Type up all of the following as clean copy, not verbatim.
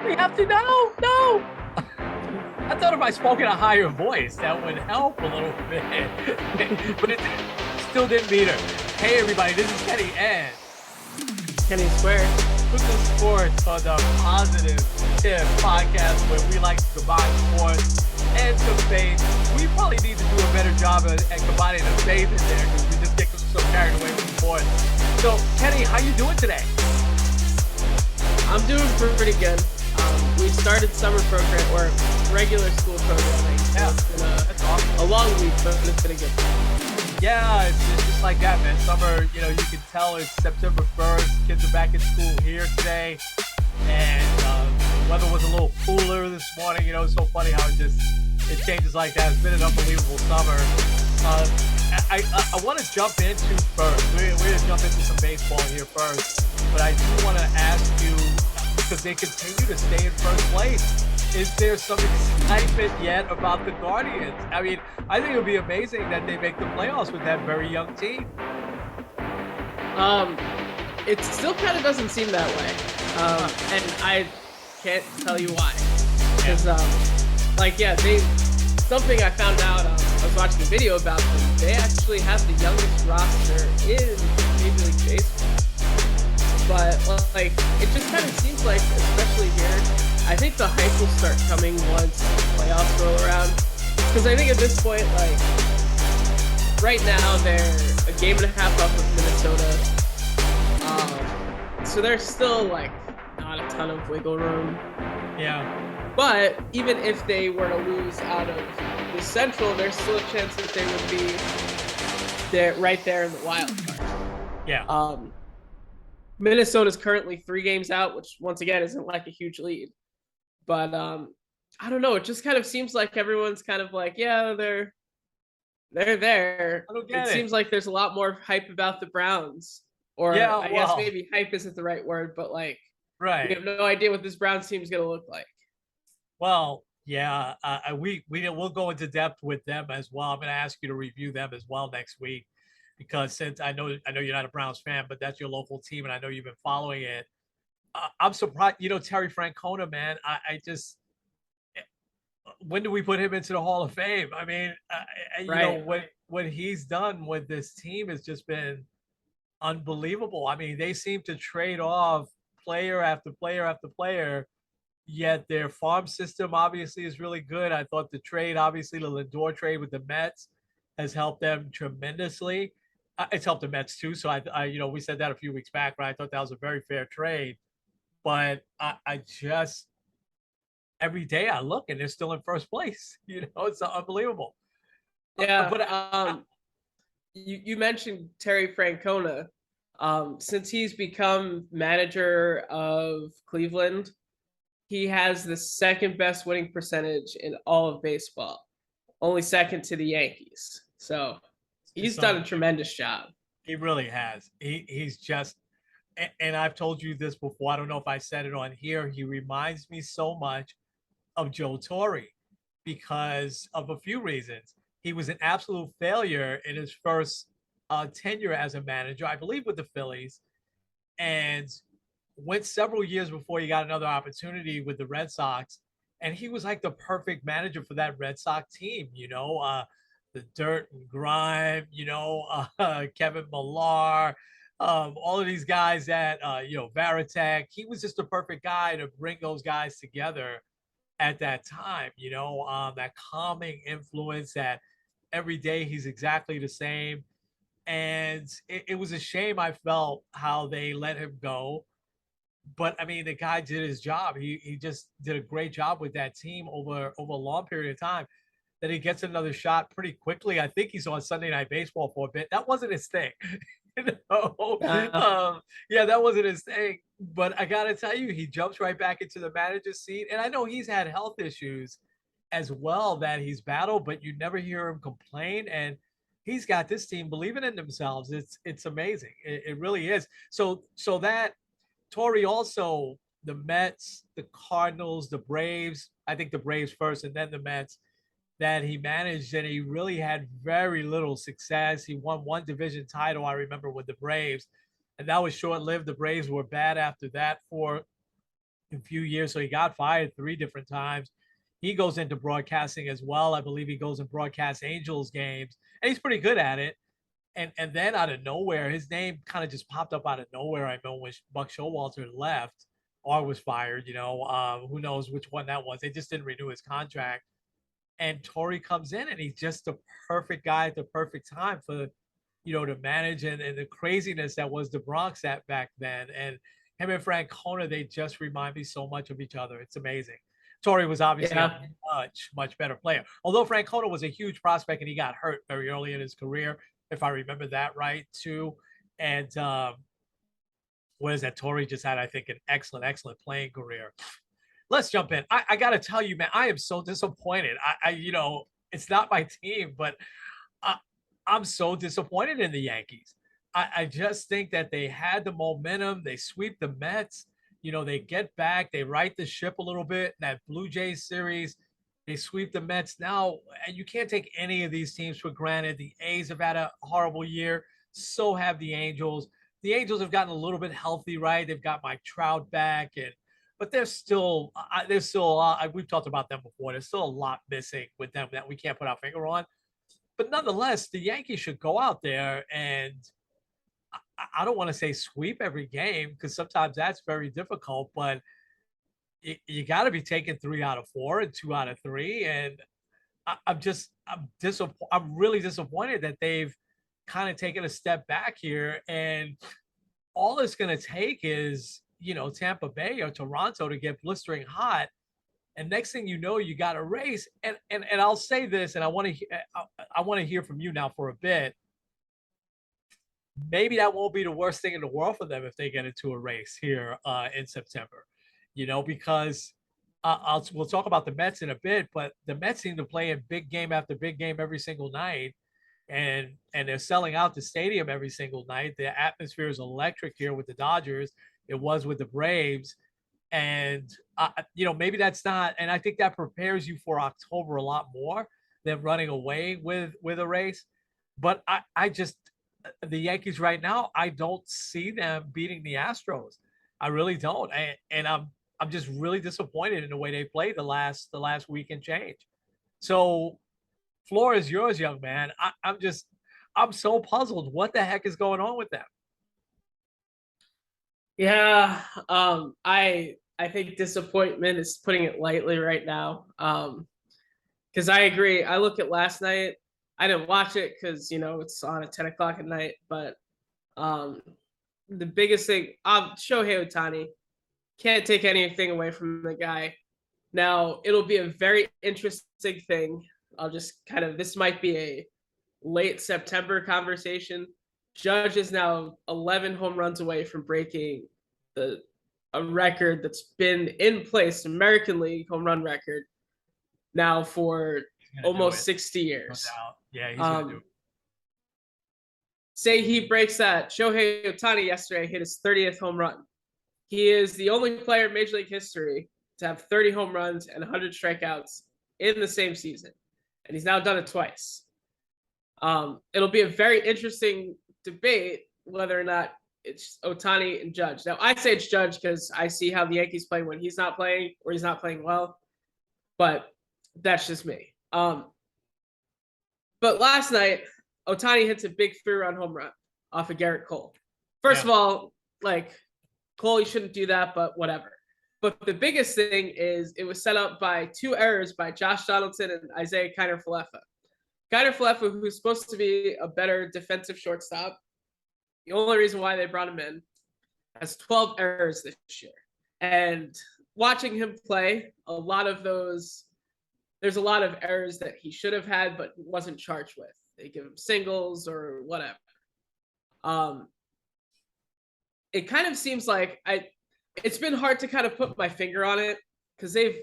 We have to know. No. I thought if I spoke in a higher voice, that would help a little bit. But it still didn't beat her. Hey, everybody, this is Kenny and Kenny Square. Put the Sports on the Positive Tip podcast where we like to combine sports and some faith. We probably need to do a better job at combining the faith in there because we just get so carried away with sports. So, Kenny, how you doing today? I'm doing pretty good. We started summer program or regular school programming. So Yeah, it's been that's awesome. a long week, but it's been a good time. Yeah, it's just like that, man. Summer, you can tell it's September 1st. Kids are back in school here today. And the weather was a little cooler this morning. It's so funny how it changes like that. It's been an unbelievable summer. I want to jump into first. We're going to jump into some baseball here first. But I do want to ask you, because they continue to stay in first place, is there some excitement yet about the Guardians? I mean, I think it would be amazing that they make the playoffs with that very young team. It still kind of doesn't seem that way, and I can't tell you why. Because, something I found out. I was watching a video about them. They actually have the youngest roster in Major League Baseball. But it just kind of seems like, especially here, I think the hype will start coming once playoffs roll around. Because I think at this point, right now they're a game and a half up of Minnesota. So there's still not a ton of wiggle room. Yeah. But even if they were to lose out of the Central, there's still a chance that they would be there, right there in the wild card. Yeah. Minnesota's currently 3 games out, which once again isn't a huge lead. But I don't know. It just kind of seems like everyone's kind of yeah, they're there. I don't get it. Seems like there's a lot more hype about the Browns. Or Yeah, I guess maybe hype isn't the right word, but right. We have no idea what this Browns team is going to look like. Well, yeah, we'll go into depth with them as well. I'm going to ask you to review them as well next week, because since I know you're not a Browns fan, but that's your local team, and I know you've been following it. I'm surprised. Terry Francona, man. I just, when do we put him into the Hall of Fame? I mean, what he's done with this team has just been unbelievable. I mean, they seem to trade off player after player after player, yet their farm system obviously is really good. I thought the trade, obviously the Lindor trade with the Mets, has helped them tremendously. It's helped the Mets too. So we said that a few weeks back, right? I thought that was a very fair trade. But I just, every day I look and they're still in first place. It's unbelievable. Yeah, but you mentioned Terry Francona. Since he's become manager of Cleveland, he has the second best winning percentage in all of baseball, only second to the Yankees. So he's done a tremendous job. He really has. He's just, and I've told you this before. I don't know if I said it on here. He reminds me so much of Joe Torre because of a few reasons. He was an absolute failure in his first tenure as a manager, I believe, with the Phillies, and went several years before he got another opportunity with the Red Sox. And he was like the perfect manager for that Red Sox team, the dirt and grime, Kevin Millar, all of these guys that, Varitek. He was just the perfect guy to bring those guys together at that time, that calming influence that every day he's exactly the same. And it was a shame, I felt, how they let him go. But I mean, the guy did his job. He just did a great job with that team over a long period of time. Then he gets another shot pretty quickly. I think he's on Sunday Night Baseball for a bit. That wasn't his thing. That wasn't his thing. But I gotta tell you, he jumps right back into the manager's seat. And I know he's had health issues as well that he's battled, but you never hear him complain. And he's got this team believing in themselves. It's amazing. It really is. So that Torre also, the Mets, the Cardinals, the Braves, I think the Braves first and then the Mets, that he managed, and he really had very little success. He won one division title, I remember, with the Braves, and that was short-lived. The Braves were bad after that for in a few years. So he got fired 3 different times. He goes into broadcasting as well. I believe he goes and broadcasts Angels games, and he's pretty good at it. And then out of nowhere, his name kind of just popped up out of nowhere. I know when Buck Showalter left or was fired, who knows which one that was. They just didn't renew his contract. And Torrey comes in and he's just the perfect guy at the perfect time for, to manage and the craziness that was the Bronx at back then. And him and Francona, they just remind me so much of each other. It's amazing. Torrey was obviously a Yeah. much, much better player. Although Francona was a huge prospect and he got hurt very early in his career, if I remember that right, too. And what is that? Torrey just had, I think, an excellent, excellent playing career. Let's jump in. I got to tell you, man, I am so disappointed. It's not my team, but I, I'm so disappointed in the Yankees. I just think that they had the momentum. They sweep the Mets. They get back. They right the ship a little bit. That Blue Jays series, they sweep the Mets now. And you can't take any of these teams for granted. The A's have had a horrible year. So have the Angels. The Angels have gotten a little bit healthy, right? They've got Mike Trout back, but there's still a lot. We've talked about them before. There's still a lot missing with them that we can't put our finger on. But nonetheless, the Yankees should go out there and I don't want to say sweep every game because sometimes that's very difficult, but you got to be taking 3 out of 4 and 2 out of 3. And I'm really disappointed that they've kind of taken a step back here. And all it's going to take is, Tampa Bay or Toronto to get blistering hot. And next thing you know, you got a race. And I'll say this, and I want to hear from you now for a bit. Maybe that won't be the worst thing in the world for them if they get into a race here in September, because we'll talk about the Mets in a bit, but the Mets seem to play in big game after big game every single night, and they're selling out the stadium every single night. The atmosphere is electric here with the Dodgers. It was with the Braves, and maybe that's not. And I think that prepares you for October a lot more than running away with a race. But I just the Yankees right now, I don't see them beating the Astros. I really don't, and I'm just really disappointed in the way they played the last week and change. So, floor is yours, young man. I'm so puzzled. What the heck is going on with them? Yeah. I think disappointment is putting it lightly right now. Because I agree. I look at last night. I didn't watch it because it's on at 10 o'clock at night. But the biggest thing, Shohei Ohtani, can't take anything away from the guy. Now it'll be a very interesting thing. This might be a late September conversation. Judge is now 11 home runs away from breaking a record that's been in place, American League home run record, now for almost 60 years. No doubt. Yeah, he's gonna do it. Say he breaks that. Shohei Ohtani yesterday hit his 30th home run. He is the only player in Major League history to have 30 home runs and 100 strikeouts in the same season. And he's now done it twice. It'll be a very interesting debate whether or not it's Ohtani and Judge. Now, I say it's Judge because I see how the Yankees play when he's not playing or he's not playing well. But that's just me. But last night, Ohtani hits a big 3-run home run off of Garrett Cole. First of all, Cole, you shouldn't do that, but whatever. But the biggest thing is it was set up by 2 errors by Josh Donaldson and Isaiah Kiner-Falefa. Kiner-Falefa, who's supposed to be a better defensive shortstop, the only reason why they brought him in, has 12 errors this year. And watching him play, there's a lot of errors that he should have had but wasn't charged with. They give him singles or whatever. It kind of seems like it's been hard to kind of put my finger on it because this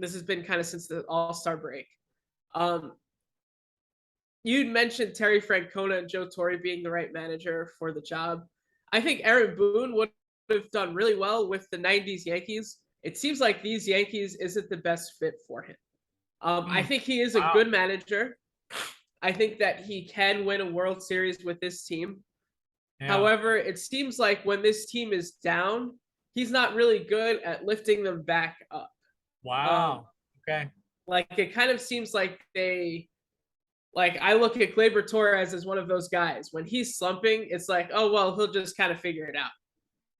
has been kind of since the All-Star break. You'd mentioned Terry Francona and Joe Torre being the right manager for the job. I think Aaron Boone would have done really well with the 90s Yankees. It seems like these Yankees isn't the best fit for him. I think he is a good manager. I think that he can win a World Series with this team. Yeah. However, it seems like when this team is down, he's not really good at lifting them back up. Um, Wow. Okay. like it kind of seems like I look at Gleyber Torres as one of those guys. When he's slumping, it's like, oh well, he'll just kind of figure it out.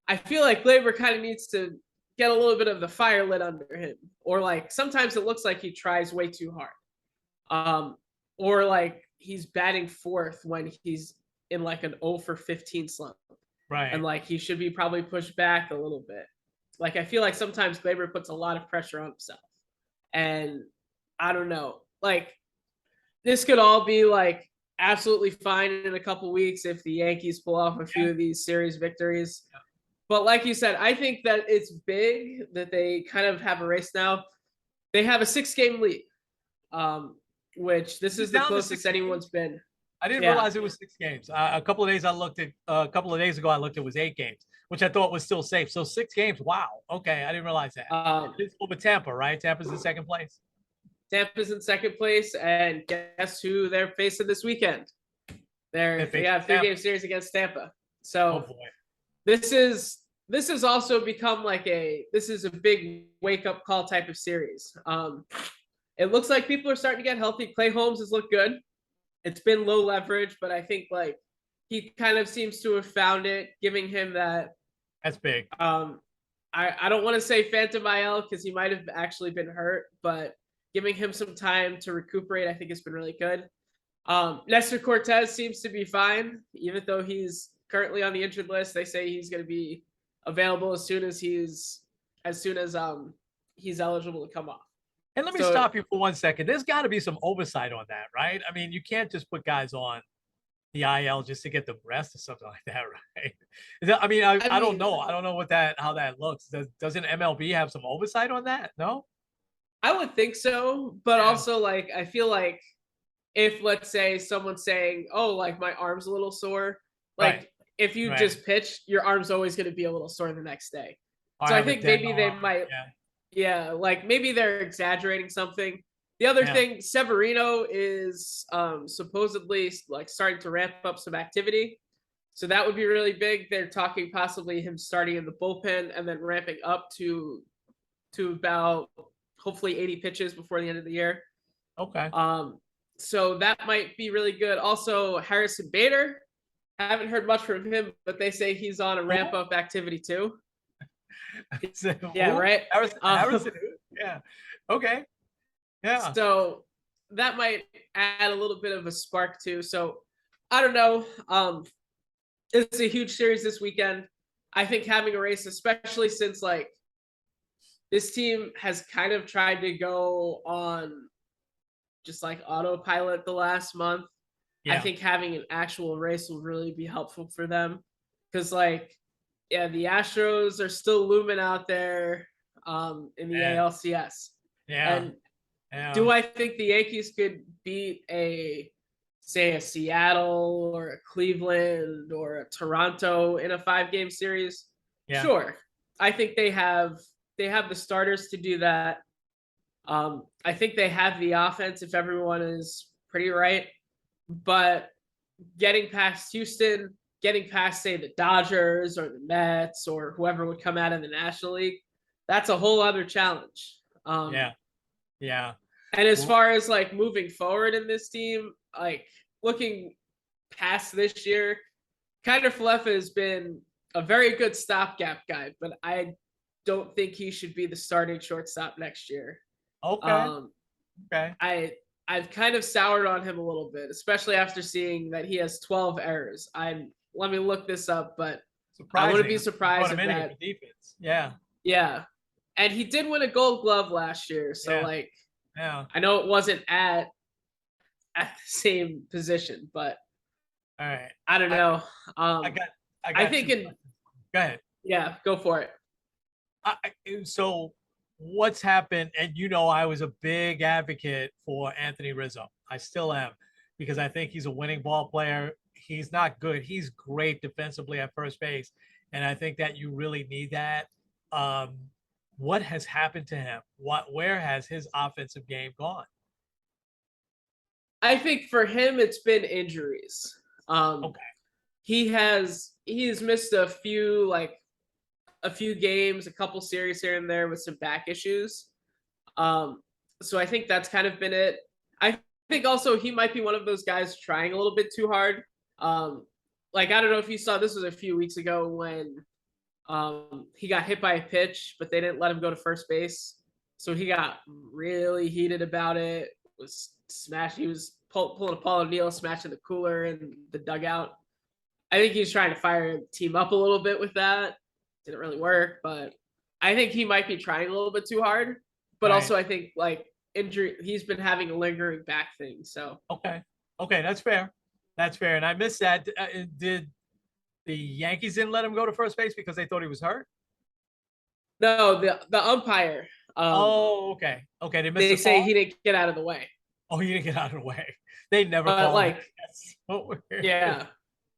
I feel like Gleyber kind of needs to get a little bit of the fire lit under him, or like sometimes it looks like he tries way too hard, or like he's batting fourth when he's in like an 0 for 15 slump, and Right. like he should be probably pushed back a little bit. Like I feel like sometimes Gleyber puts a lot of pressure on himself, and I don't know, like this could all be like absolutely fine in a couple weeks if the Yankees pull off a Yeah. few of these series victories. But like you said, I think that it's big that they kind of have a race now. They have a 6-game lead, which this is It's the down to 6 closest games. anyone's been. I didn't Yeah. realize it was 6 games. A couple of days a couple of days ago I looked it was 8 games, which I thought was still safe. So 6 games. Wow. Okay, I didn't realize that. It's over Tampa, right? Tampa's in second place. Tampa's in second place, and guess who they're facing this weekend? They have 3-game series against Tampa. So oh boy. this has also become like this is a big wake up call type of series. It looks like people are starting to get healthy. Clay Holmes has looked good. It's been low leverage, but I think like he kind of seems to have found it, giving him that. That's big. I don't want to say Phantom IL because he might have actually been hurt, but giving him some time to recuperate, I think has been really good. Nestor Cortez seems to be fine, even though he's currently on the injured list. They say he's going to be available as soon as he's eligible to come off. And let me stop you for 1 second. There's got to be some oversight on that, right? I mean, you can't just put guys on the IL just to get the rest or something like that, right? I mean, I don't know. I don't know how that looks. Doesn't MLB have some oversight on that? No? I would think so, but also like I feel like if let's say someone's saying, "Oh, like my arm's a little sore," like if you just pitch, your arm's always going to be a little sore the next day. So I think maybe they might, like maybe they're exaggerating something. The other thing, Severino is supposedly like starting to ramp up some activity, so that would be really big. They're talking possibly him starting in the bullpen and then ramping up to about hopefully 80 pitches before the end of the year. Okay. So that might be really good. Also, Harrison Bader, haven't heard much from him, but they say he's on a ramp up activity too. Yeah, right. Harrison, yeah. Okay. Yeah. So that might add a little bit of a spark too. So I don't know. It's a huge series this weekend. I think having a race, especially since like this team has kind of tried to go on just like autopilot the last month. I think having an actual race will really be helpful for them. Because like, the Astros are still looming out there in the ALCS. And do I think the Yankees could beat say a Seattle or a Cleveland or a Toronto in a 5-game series? Sure. I think they have the starters to do that. I think they have the offense if everyone is pretty right. But getting past Houston, getting past, say, the Dodgers or the Mets or whoever would come out of the National League, that's a whole other challenge. Yeah. And as far as like moving forward in this team, like looking past this year, Kiner Falefa has been a very good stopgap guy, but I don't think he should be the starting shortstop next year. Okay. I've kind of soured on him a little bit, especially after seeing that he has 12 errors. Let me look this up, but I wouldn't be surprised if that. Defense. Yeah. And he did win a Gold Glove last year, so I know it wasn't at the same position, but all right. I don't know. I think go ahead. Yeah, go for it. So what's happened, and I was a big advocate for Anthony Rizzo. I still am, because I think he's a winning ball player. He's not good. He's great defensively at first base, and I think that you really need that. What has happened to him? Where has his offensive game gone? I think for him, it's been injuries. Okay. He's missed a few like a few games, a couple series here and there with some back issues. Um, so I think that's kind of been it. I think also he might be one of those guys trying a little bit too hard. Like I don't know if you saw, this was a few weeks ago when he got hit by a pitch, but they didn't let him go to first base. So he got really heated about it. Was smashed. He was pulling a Paul O'Neill, smashing the cooler in the dugout. I think he's trying to fire the team up a little bit with that. Didn't really work, but I think he might be trying a little bit too hard. But Right. also, I think like injury, he's been having a lingering back thing. So Okay. Okay, that's fair. That's fair. And I missed that. Did the Yankees didn't let him go to first base because they thought he was hurt? no, the umpire. Oh, okay. Okay, they missed They the say call. he didn't get out of the way. Oh, he didn't get out of the way. They never But call like, that. That's so weird. yeah.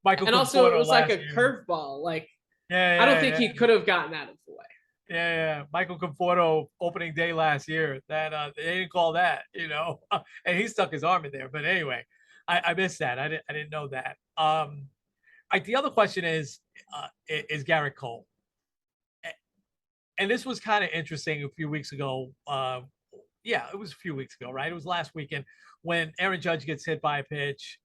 Michael And also, it Conforto was like last a year. curveball. Like Yeah, I don't yeah, think yeah. he could have gotten out of the way. Yeah. Michael Conforto opening day last year. That they didn't call that, and he stuck his arm in there. But anyway, I missed that. I didn't know that. The other question is Garrett Cole, and this was kind of interesting a few weeks ago. Yeah, it was a few weeks ago, right? It was last weekend when Aaron Judge gets hit by a pitch.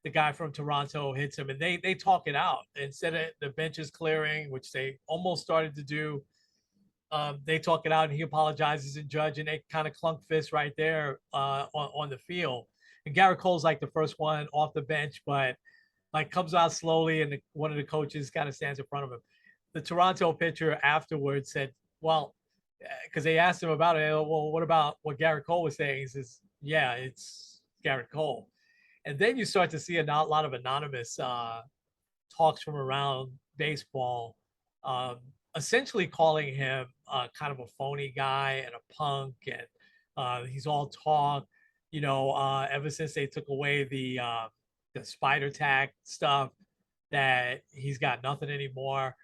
The guy from Toronto hits him, and they talk it out instead of the benches clearing, which they almost started to do. They talk it out, and he apologizes, and Judge, and they kind of clunk fists right there on the field. And Garrett Cole's like the first one off the bench, but like comes out slowly, and one of the coaches kind of stands in front of him. The Toronto pitcher afterwards said, "Well," because they asked him about it. Well, what about what Garrett Cole was saying? He says, "Yeah, it's Garrett Cole." And then you start to see a lot of anonymous talks from around baseball, essentially calling him kind of a phony guy and a punk, and he's all talk. Ever since they took away the spider tag stuff, that he's got nothing anymore,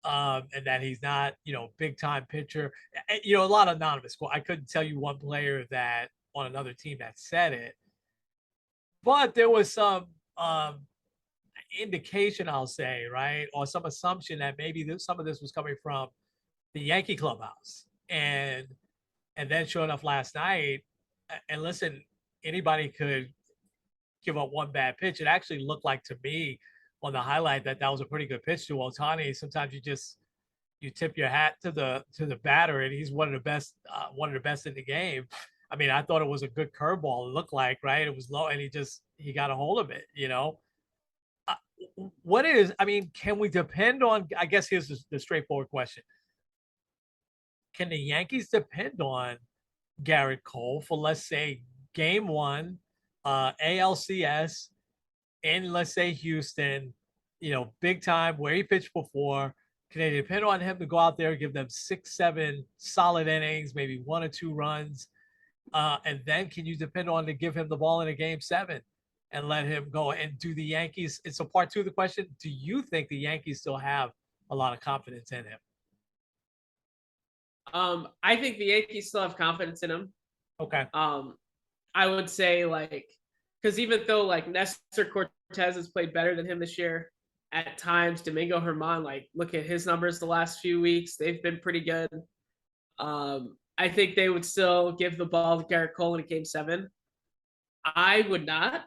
and that he's not, big time pitcher. A lot of anonymous. I couldn't tell you one player that on another team that said it, but there was some indication, I'll say, right, or some assumption that maybe some of this was coming from the Yankee clubhouse, and then sure enough, last night, and listen, anybody could give up one bad pitch. It actually looked like to me on the highlight that was a pretty good pitch to Ohtani. Sometimes you tip your hat to the batter, and he's one of the best in the game. I mean, I thought it was a good curveball. It looked like, right? It was low, and he got a hold of it. Can we depend on? I guess here's the straightforward question: can the Yankees depend on Garrett Cole for, let's say, Game 1, ALCS, in, let's say, Houston? Big time where he pitched before. Can they depend on him to go out there, give them 6, 7 solid innings, maybe 1 or 2 runs? And then can you depend on to give him the ball in a Game 7 and let him go? And do the Yankees, it's a part 2 of the question, do you think the Yankees still have a lot of confidence in him? I think the Yankees still have confidence in him. Okay. I would say because even though Nestor Cortez has played better than him this year, at times Domingo Germán, look at his numbers the last few weeks, they've been pretty good. I think they would still give the ball to Garrett Cole in a Game 7. I would not.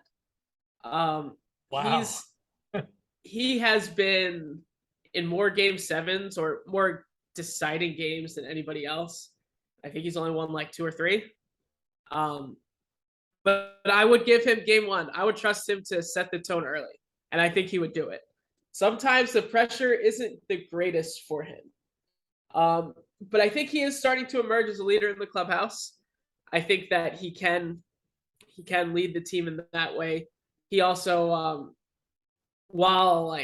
Wow. He has been in more Game 7s or more deciding games than anybody else. I think he's only won 2 or 3. But I would give him Game 1. I would trust him to set the tone early, and I think he would do it. Sometimes the pressure isn't the greatest for him. But I think he is starting to emerge as a leader in the clubhouse. I think that he can lead the team in that way. He also, while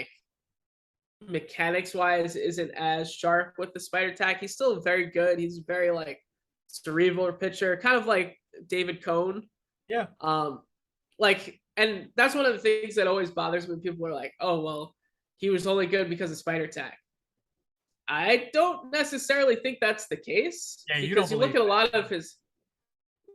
mechanics wise isn't as sharp with the spider tack, he's still very good. He's very cerebral pitcher, kind of like David Cone. Yeah. And that's one of the things that always bothers me when people are like, oh, well, he was only good because of spider tack. I don't necessarily think that's the case. Yeah, because you look at a lot of his,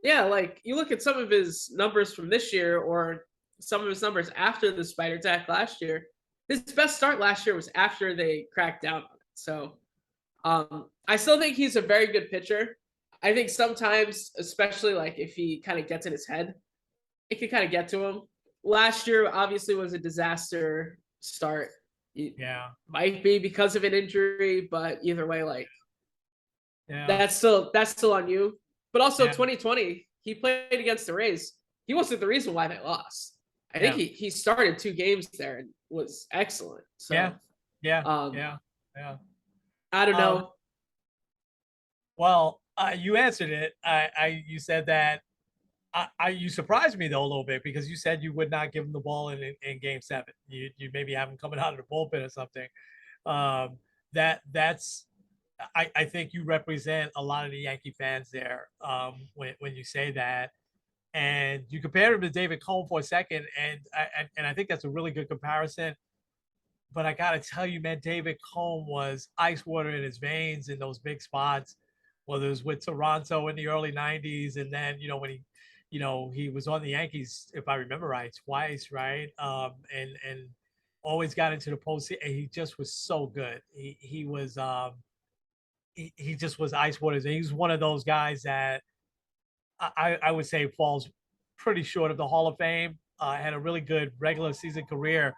you look at some of his numbers from this year or some of his numbers after the spider tack last year. His best start last year was after they cracked down on it. So I still think he's a very good pitcher. I think sometimes, especially like if he kind of gets in his head, it can kind of get to him. Last year obviously was a disaster start. It Yeah. might be because of an injury, but either way, like Yeah. that's still on you. But also Yeah. 2020, he played against the Rays. He wasn't the reason why they lost. I think Yeah. he started 2 games there and was excellent. Yeah. So Yeah. um Yeah. Yeah. I don't Um, know. well, you answered it. You said that. You surprised me though a little bit because you said you would not give him the ball in Game 7. You maybe have him coming out of the bullpen or something. Um, that's I think you represent a lot of the Yankee fans there when you say that, and you compare him to David Cone for a second, and I think that's a really good comparison. But I gotta tell you, man, David Cone was ice water in his veins in those big spots, whether it was with Toronto in the early '90s, and then when he was on the Yankees, if I remember right, twice, right, and always got into the postseason. And he just was so good. He was he just was ice water. He's one of those guys that I would say falls pretty short of the Hall of Fame. Had a really good regular season career,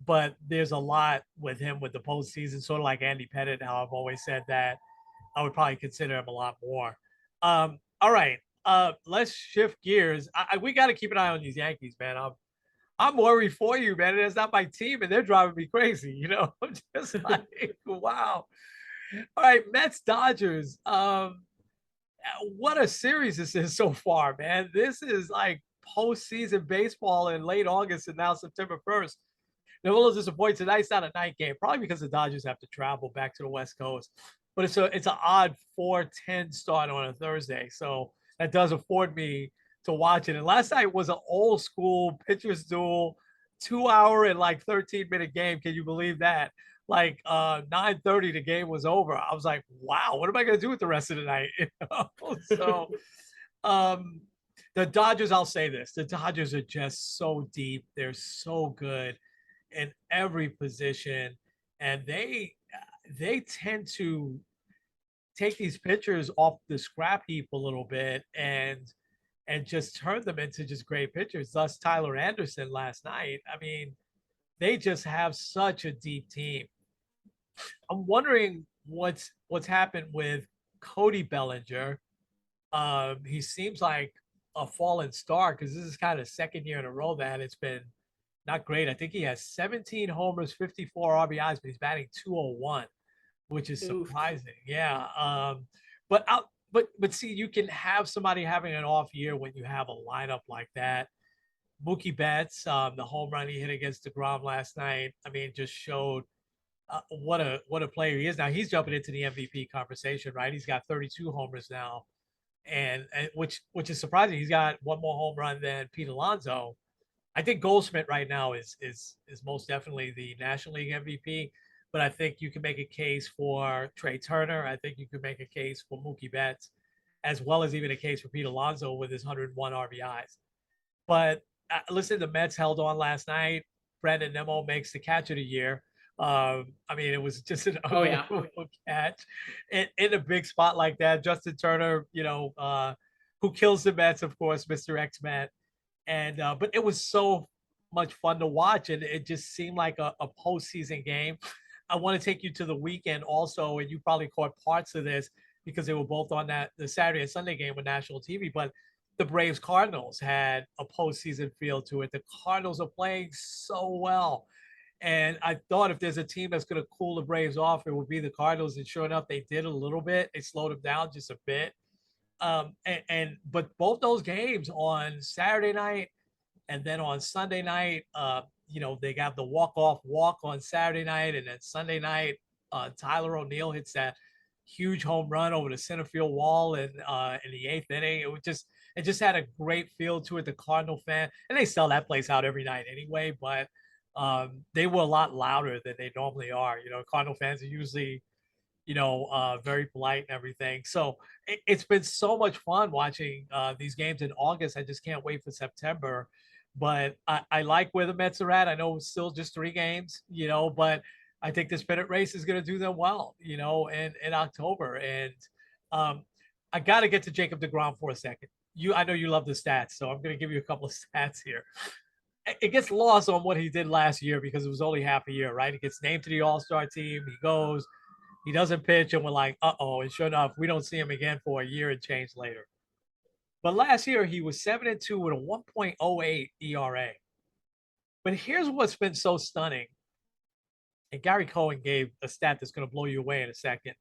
but there's a lot with him with the postseason, sort of like Andy Pettit. How I've always said that I would probably consider him a lot more. All right, let's shift gears. We got to keep an eye on these Yankees, man. I'm worried for you, man. It's not my team, and they're driving me crazy. I'm just like, wow. All right, Mets Dodgers. What a series this is so far, man. This is like postseason baseball in late August and now September 1st. They're a little disappointed tonight. It's not a night game, probably because the Dodgers have to travel back to the West Coast. But it's an odd 4:10 start on a Thursday, so that does afford me to watch it. And last night was an old school pitchers duel, 2 hour and like 13-minute game. Can you believe that? Like 9:30, the game was over. I was like, wow, what am I gonna do with the rest of the night? So um the Dodgers, I'll say this: the Dodgers are just so deep. They're so good in every position, and they tend to take these pitchers off the scrap heap a little bit and just turn them into just great pitchers. Thus, Tyler Anderson last night. I mean, they just have such a deep team. I'm wondering what's happened with Cody Bellinger. He seems like a fallen star because this is kind of second year in a row that it's been not great. I think he has 17 homers, 54 RBIs, but he's batting 201, which is Oof. surprising. Yeah. But see, you can have somebody having an off year when you have a lineup like that. Mookie Betts, the home run he hit against deGrom last night, I mean, just showed what a player he is. Now he's jumping into the MVP conversation, right? He's got 32 homers now, and which is surprising. He's got one more home run than Pete Alonso. I think Goldschmidt right now is most definitely the National League MVP, but I think you can make a case for Trey Turner. I think you could make a case for Mookie Betts, as well as even a case for Pete Alonso with his 101 RBIs. But listen, the Mets held on last night. Brandon Nemo makes the catch of the year. I mean, it was just an Oh yeah. unbelievable catch in a big spot like that. Justin Turner, who kills the Mets, of course, Mr. X-Men. And but it was so much fun to watch, and it just seemed like a postseason game. I want to take you to the weekend also, and you probably caught parts of this because they were both on the Saturday and Sunday game with national TV. But the Braves Cardinals had a postseason feel to it. The Cardinals are playing so well. And I thought if there's a team that's going to cool the Braves off, it would be the Cardinals. And sure enough, they did a little bit. They slowed them down just a bit. But both those games on Saturday night and then on Sunday night, they got the walk-off walk on Saturday night, and then Sunday night, Tyler O'Neill hits that huge home run over the center field wall in the eighth inning. It just had a great feel to it. The Cardinal fan, and they sell that place out every night anyway, but they were a lot louder than they normally are. Cardinal fans are usually very polite and everything. So it's been so much fun watching these games in August. I just can't wait for September. But I like where the Mets are at. I know it's still just 3 games, but I think this pennant race is going to do them well, in October. And um, I got to get to Jacob deGrom for a second. I know you love the stats, so I'm going to give you a couple of stats here. It gets lost on what he did last year because it was only half a year, right? He gets named to the All-Star team. He goes, he doesn't pitch, and we're like, uh-oh. And sure enough, we don't see him again for a year and change later. But last year, he was 7-2 with a 1.08 ERA. But here's what's been so stunning. And Gary Cohen gave a stat that's going to blow you away in a second.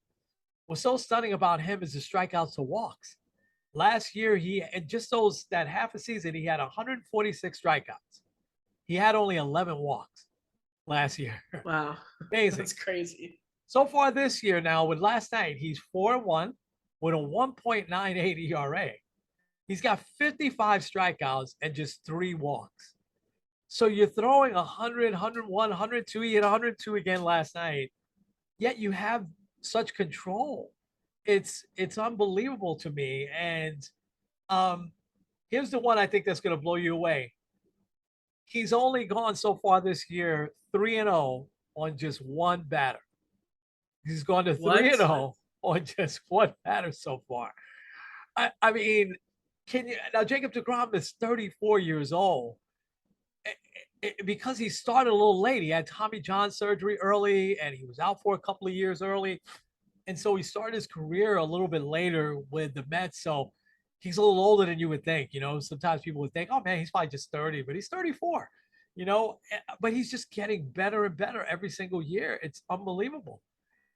What's so stunning about him is the strikeouts to walks. Last year, and just that half a season, he had 146 strikeouts. He had only 11 walks last year. Wow. Amazing. That's crazy. So far this year now, with last night, he's 4-1 with a 1.98 ERA. He's got 55 strikeouts and just 3 walks. So you're throwing 100, 101, 102. He hit 102 again last night. Yet you have such control. It's unbelievable to me. And here's the one I think that's going to blow you away. He's only gone so far this year 3-0 on just one batter. He's gone to 3-0 on just one batter so far. I mean, now Jacob deGrom is 34 years old. Because he started a little late. He had Tommy John surgery early, and he was out for a couple of years early. And so he started his career a little bit later with the Mets. So he's a little older than you would think. Sometimes people would think, oh, man, he's probably just 30, but he's 34, but he's just getting better and better every single year. It's unbelievable.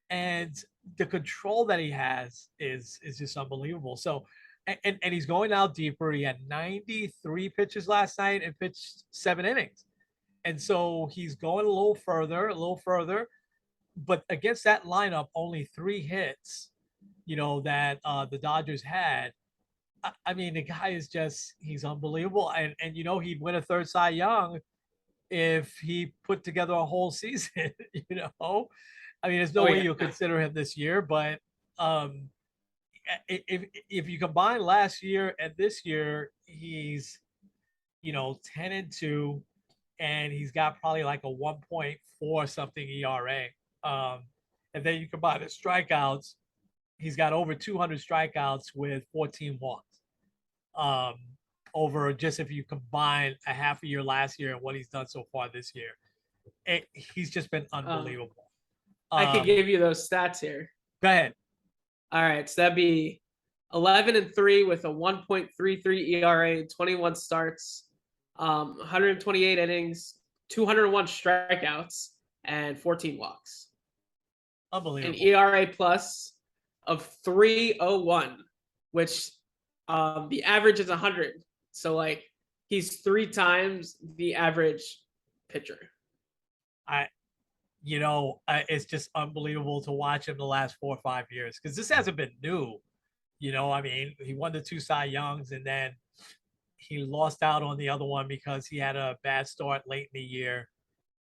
And the control that he has is just unbelievable. So, and he's going out deeper. He had 93 pitches last night and pitched 7 innings. And so he's going a little further. But against that lineup, only 3 hits, that the Dodgers had. I mean, the guy is he's unbelievable. And he'd win a 3rd Cy Young if he put together a whole season, I mean, there's no way you'll consider him this year, but if you combine last year and this year, he's 10-2, and he's got probably like a 1.4 something ERA. And then you combine the strikeouts, he's got over 200 strikeouts with 14 walks. Over just if you combine a half a year last year and what he's done so far this year, he's just been unbelievable. I can give you those stats here. Go ahead. All right, so that'd be 11-3 with a 1.33 ERA, 21 starts, 128 innings, 201 strikeouts, and 14 walks. Unbelievable. An ERA plus of 3.01, which the average is 100. So he's 3 times the average pitcher. It's just unbelievable to watch him the last 4 or 5 years, because this hasn't been new. I mean, he won the 2 Cy Youngs, and then he lost out on the other one because he had a bad start late in the year,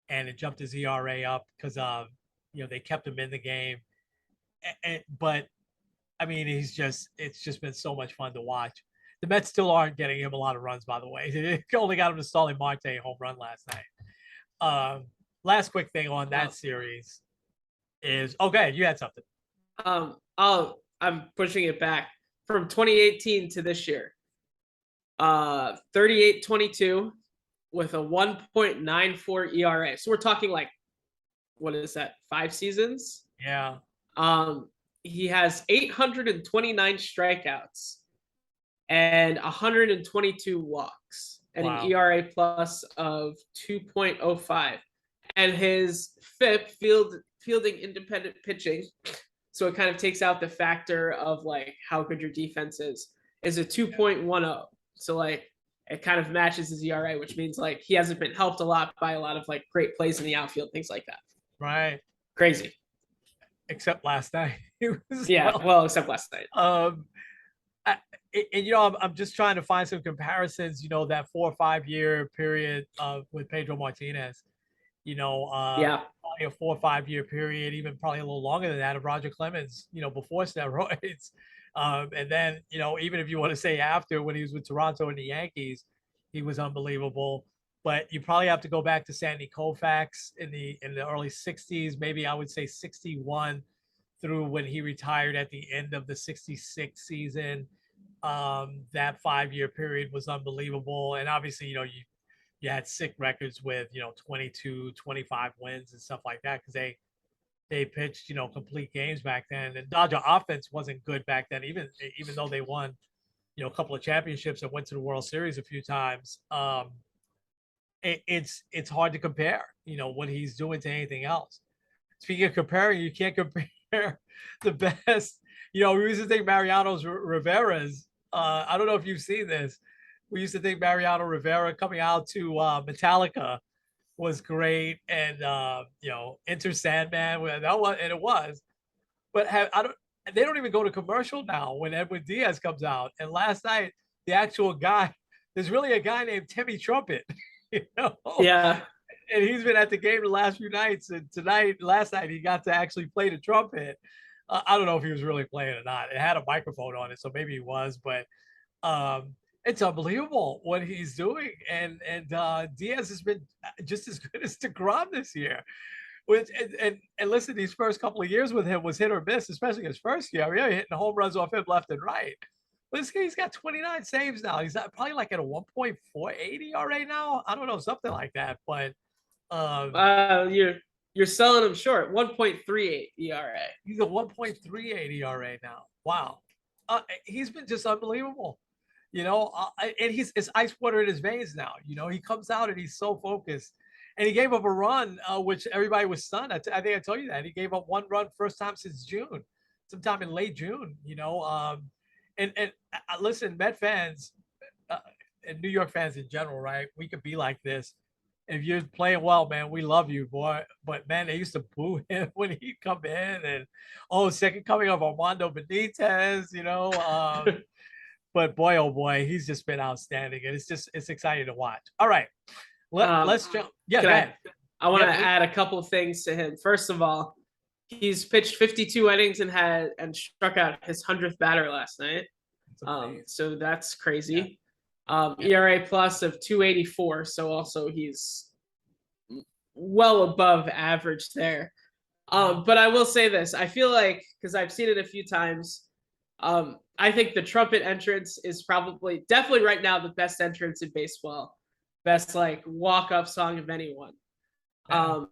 and it jumped his ERA up because they kept him in the game. But I mean, it's just been so much fun to watch. The Mets still aren't getting him a lot of runs, by the way. They only got him to Starling Marte home run last night. Last quick thing on that series is okay. You had something. I'm pushing it back from 2018 to this year. 38-22 with a 1.94 ERA. So we're talking what is that? 5 seasons? Yeah. He has 829 strikeouts and 122 walks and an ERA plus of 2.05. And his FIP, fielding independent pitching, so it kind of takes out the factor of how good your defense is a 2.10. So it kind of matches his ERA, which means he hasn't been helped a lot by a lot of like great plays in the outfield, things like that. Right. Crazy. Except last night. Except last night. I'm just trying to find some comparisons, that 4 or 5 year period with Pedro Martinez, probably a 4 or 5 year period, even probably a little longer than that, of Roger Clemens, before steroids. And then, even if you want to say after, when he was with Toronto and the Yankees, he was unbelievable. but you probably have to go back to Sandy Koufax in the early 60s, maybe I would say 61 through when he retired at the end of the 66 season. That 5 year period was unbelievable. And obviously, you had sick records with, 22, 25 wins and stuff like that because they pitched, complete games back then. And Dodger offense wasn't good back then, even though they won, a couple of championships and went to the World Series a few times. It's hard to compare, what he's doing to anything else. Speaking of comparing, you can't compare the best. We used to think Mariano Rivera's. I don't know if you've seen this. We used to think Mariano Rivera coming out to Metallica was great, and Enter Sandman. That was, and it was. But they don't even go to commercial now when Edwin Diaz comes out. And last night, the actual guy, there's really a guy named Timmy Trumpet. Yeah. And he's been at the game the last few nights. And last night, he got to actually play the trumpet. I don't know if he was really playing or not. It had a microphone on it, so maybe he was. But it's unbelievable what he's doing. And Diaz has been just as good as deGrom this year. Which and listen, these first couple of years with him was hit or miss, especially his first year. Hitting home runs off him left and right. But he's got 29 saves now. He's probably like at a 1.48 ERA now. I don't know, something like that. But you're selling him short. 1.38 ERA. He's a 1.38 ERA now. Wow. He's been just unbelievable. And it's ice water in his veins now. He comes out and he's so focused. And he gave up a run, which everybody was stunned. I think I told you that. He gave up one run first time since June, sometime in late June, And listen, Met fans and New York fans in general, right? We could be like this. If you're playing well, man, we love you, boy. But, man, they used to boo him when he'd come in. And, second coming of Armando Benitez, But, boy, oh, boy, he's just been outstanding. And it's exciting to watch. All right. Let's jump. Yeah, go ahead. I want to add a couple of things to him. First of all, he's pitched 52 innings and struck out his 100th batter last night. So that's crazy. ERA plus of 2.84. So also he's well above average there. But I will say this. I feel like, because I've seen it a few times, I think the trumpet entrance is definitely right now the best entrance in baseball. Best walk-up song of anyone. Yeah.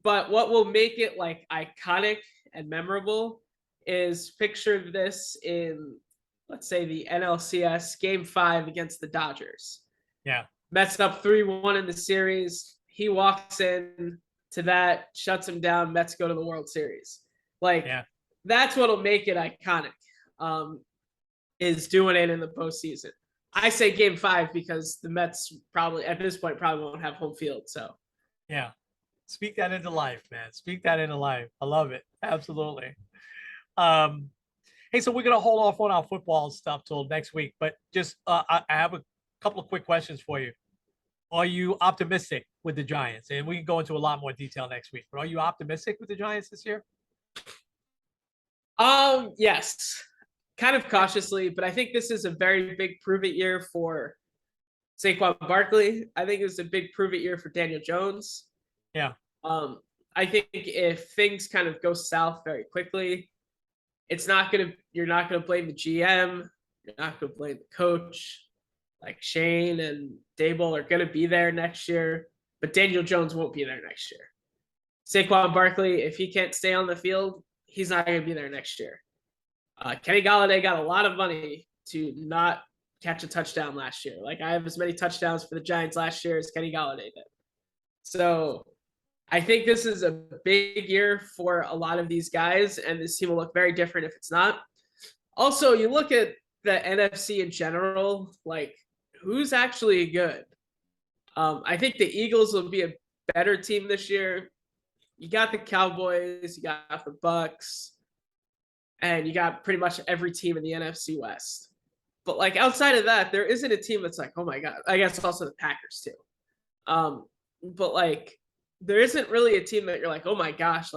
But what will make it iconic and memorable is picture this in, let's say, the NLCS Game 5 against the Dodgers. Yeah. Mets up 3-1 in the series. He walks in to that, shuts him down. Mets go to the World Series. That's what'll make it iconic, is doing it in the postseason. I say Game 5 because the Mets probably at this point won't have home field. So, yeah, speak that into life, man. Speak that into life. I love it. Absolutely. Hey, so we're gonna hold off on our football stuff till next week, but just I have a couple of quick questions for you. Are you optimistic with the Giants? And we can go into a lot more detail next week. But are you optimistic with the Giants this year? Yes. Kind of cautiously, but I think this is a very big prove-it year for Saquon Barkley. I think it's a big prove-it year for Daniel Jones. Yeah. I think if things kind of go south very quickly, you're not gonna blame the GM. You're not gonna blame the coach. Shane and Dable are gonna be there next year, but Daniel Jones won't be there next year. Saquon Barkley, if he can't stay on the field, he's not gonna be there next year. Kenny Golladay got a lot of money to not catch a touchdown last year. I have as many touchdowns for the Giants last year as Kenny Golladay did. So I think this is a big year for a lot of these guys, and this team will look very different if it's not. Also, you look at the NFC in general, who's actually good? I think the Eagles will be a better team this year. You got the Cowboys, you got the Bucks, and you got pretty much every team in the NFC West. But outside of that, there isn't a team that's oh my God. I guess also the Packers too. But there isn't really a team that you're oh my gosh,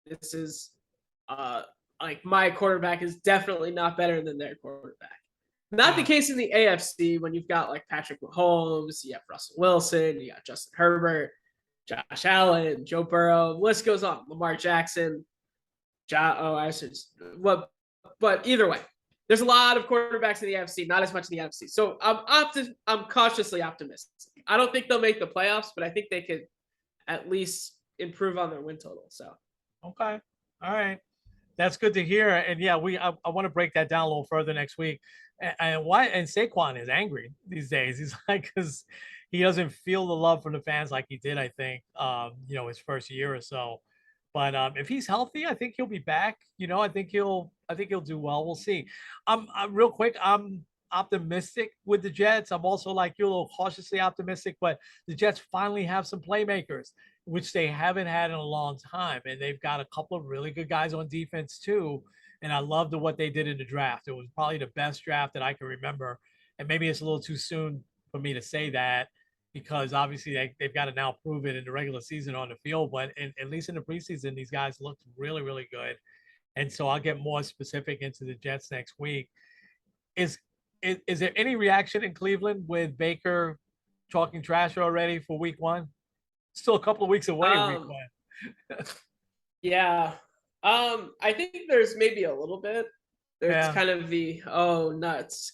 this is my quarterback is definitely not better than their quarterback. Not the Yeah. case in the AFC when you've got like Patrick Mahomes, you have Russell Wilson, you got Justin Herbert, Josh Allen, Joe Burrow. The list goes on. Lamar Jackson. I should what, but either way, there's a lot of quarterbacks in the AFC, not as much in the NFC. So I'm cautiously optimistic. I don't think they'll make the playoffs, but I think they could at least improve on their win total. So Okay. All right. That's good to hear. And yeah, I want to break that down a little further next week. And why? And Saquon is angry these days. He's like, because he doesn't feel the love from the fans like he did, I think, his first year or so. But if he's healthy, I think he'll be back. I think he'll do well. We'll see. I'm real quick. I'm optimistic with the Jets. I'm also like you, a little cautiously optimistic. But the Jets finally have some playmakers, which they haven't had in a long time. And they've got a couple of really good guys on defense too. And I loved what they did in the draft. It was probably the best draft that I can remember. And maybe it's a little too soon for me to say that because obviously they've got to now prove it in the regular season on the field. But at least in the preseason, these guys looked really, really good. And so I'll get more specific into the Jets next week. Is is there any reaction in Cleveland with Baker talking trash already for week one? Still a couple of weeks away, week um, one. yeah. I think there's maybe a little bit. There's Yeah. kind of the nuts.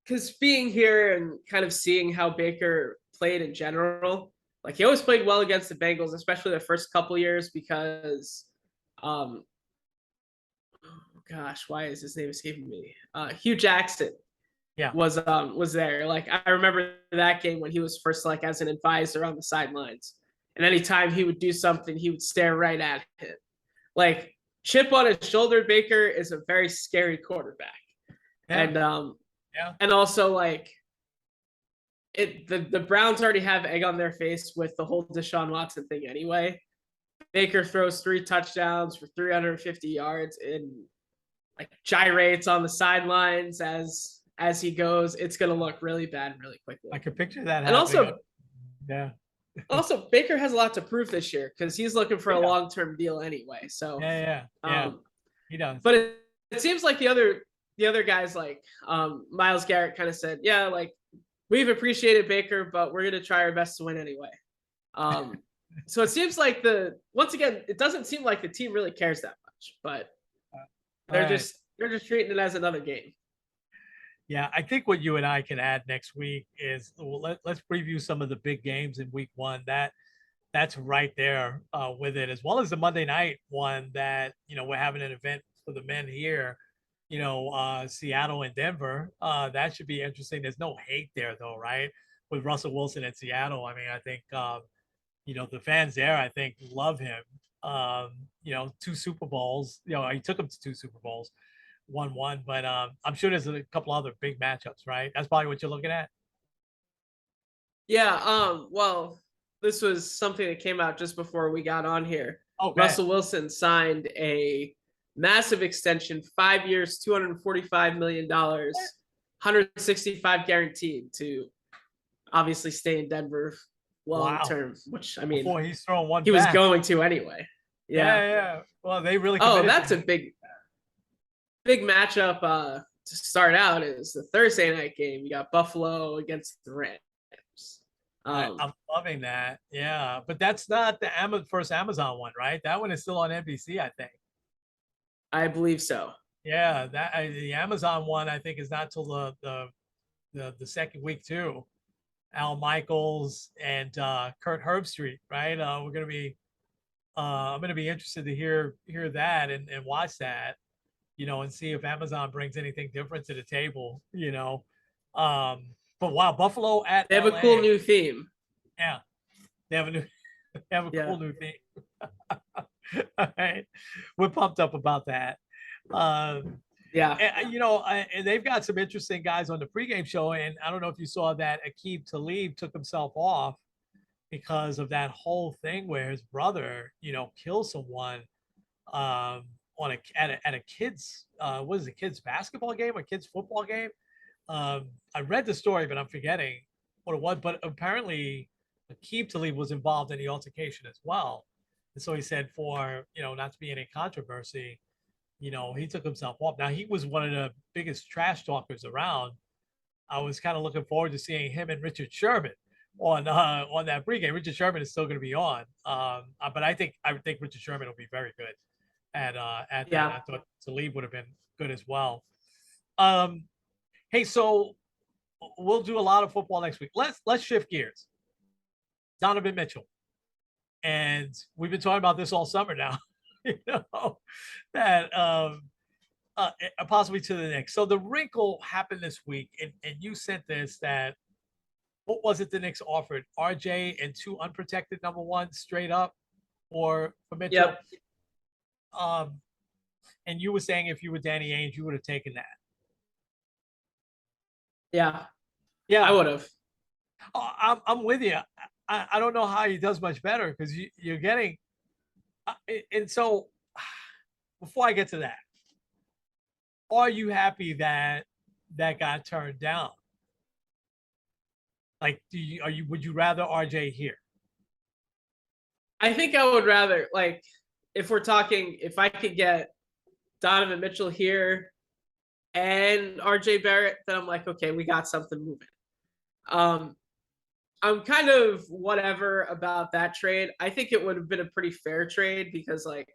Because being here and kind of seeing how Baker played in general, like he always played well against the Bengals, especially the first couple years because oh gosh, why is his name escaping me? Hugh Jackson Yeah. was there. Like I remember that game when he was first like as an advisor on the sidelines. And anytime he would do something, he would stare right at him. Like chip on his shoulder, Baker is a very scary quarterback. Yeah. And Yeah. and also like the Browns already have egg on their face with the whole Deshaun Watson thing anyway. Baker throws 3 touchdowns for 350 yards and like gyrates on the sidelines as he goes. It's gonna look really bad really quickly. I can picture that And happening. Yeah. also Baker has a lot to prove this year because he's looking for a Yeah. long-term deal anyway. So Yeah. Yeah. Yeah. He does. but it seems like the other guys like Myles Garrett kind of said, yeah, like we've appreciated Baker, but we're gonna try our best to win anyway. So it seems like once again, it doesn't seem like the team really cares that much, but they're Right. just treating it as another game. Yeah, I think what you and I can add next week is let's preview some of the big games in week one. That's right there with it, as well as the Monday night one that we're having an event for the men here. Seattle and Denver. That should be interesting. There's no hate there though, right? With Russell Wilson in Seattle. I mean, I think the fans there, I think, love him. 2 Super Bowls. He took them to 2 Super Bowls, won one, but I'm sure there's a couple other big matchups, right? That's probably what you're looking at. Yeah. Well, this was something that came out just before we got on here. Okay. Russell Wilson signed a massive extension, 5 years, $245 million, 165 guaranteed to obviously stay in Denver long Wow. term, which I mean, Before he's throwing one he was back. going to anyway. Yeah, Yeah. yeah. Well, they really Oh, committed that's to a him. big matchup to start out is the Thursday night game. You got Buffalo against the Rams. I'm loving that. Yeah, but that's not the first Amazon one, right? That one is still on NBC, I think. I believe so. Yeah, the Amazon one I think is not till the second week too. Al Michaels and Kurt Herbstreit, right? I'm gonna be interested to hear that and watch that, and see if Amazon brings anything different to the table. But wow, Buffalo at They have a cool LA. new theme. Yeah, they have a new they have a Yeah. cool new thing. All right. We're pumped up about that. Yeah. And they've got some interesting guys on the pregame show. And I don't know if you saw that Aqib Talib took himself off because of that whole thing where his brother, killed someone at a kid's what is it, kids basketball game or kids football game. I read the story, but I'm forgetting what it was. But apparently, Aqib Talib was involved in the altercation as well. And so he said, for not to be any controversy, he took himself off. Now he was one of the biggest trash talkers around. I was kind of looking forward to seeing him and Richard Sherman on that pregame. Richard Sherman is still going to be on, but I think Richard Sherman will be very good at that. Yeah. I thought Talib would have been good as well. Um, hey, so we'll do a lot of football next week. Let's shift gears. Donovan Mitchell, and we've been talking about this all summer now. you know that possibly to the Knicks. So the wrinkle happened this week, and you sent this that what was it the Knicks offered? RJ and two unprotected number ones straight up for Mitchell. Yep. Um, and you were saying if you were Danny Ainge, you would have taken that. Yeah. Yeah, I would have. I'm with you. I don't know how he does much better because you're getting. And so, before I get to that, are you happy that that got turned down? Like, would you rather RJ here? I think I would rather, like, if we're talking, if I could get Donovan Mitchell here and RJ Barrett, then I'm like, okay, we got something moving. I'm kind of whatever about that trade. I think it would have been a pretty fair trade because, like,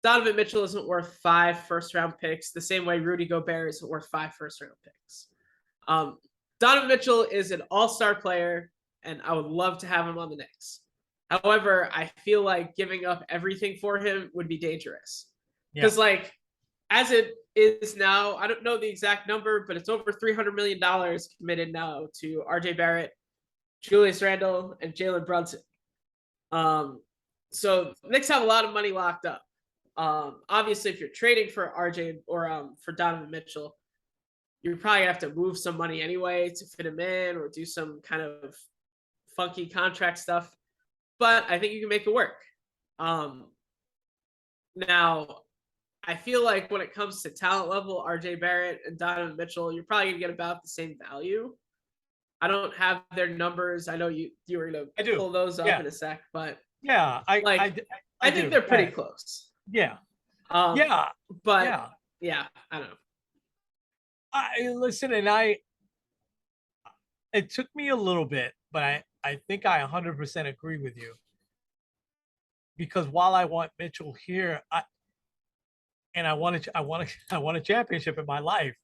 Donovan Mitchell isn't worth 5 first-round picks the same way Rudy Gobert isn't worth 5 first-round picks. Donovan Mitchell is an all-star player, and I would love to have him on the Knicks. However, I feel like giving up everything for him would be dangerous. Because, like, as it is now, I don't know the exact number, but it's over $300 million committed now to RJ Barrett, Julius Randle, and Jalen Brunson. So Knicks have a lot of money locked up. Obviously, if you're trading for RJ or for Donovan Mitchell, you probably have to move some money anyway to fit him in or do some kind of funky contract stuff. But I think you can make it work. Now, I feel like when it comes to talent level, RJ Barrett and Donovan Mitchell, you're probably gonna get about the same value. I don't have their numbers. I know you were gonna pull those up in a sec, but yeah, I think they're pretty close. Yeah. But yeah, I don't know. Listen, and it took me a little bit, but I think I 100% agree with you. Because while I want Mitchell here, I want a championship in my life,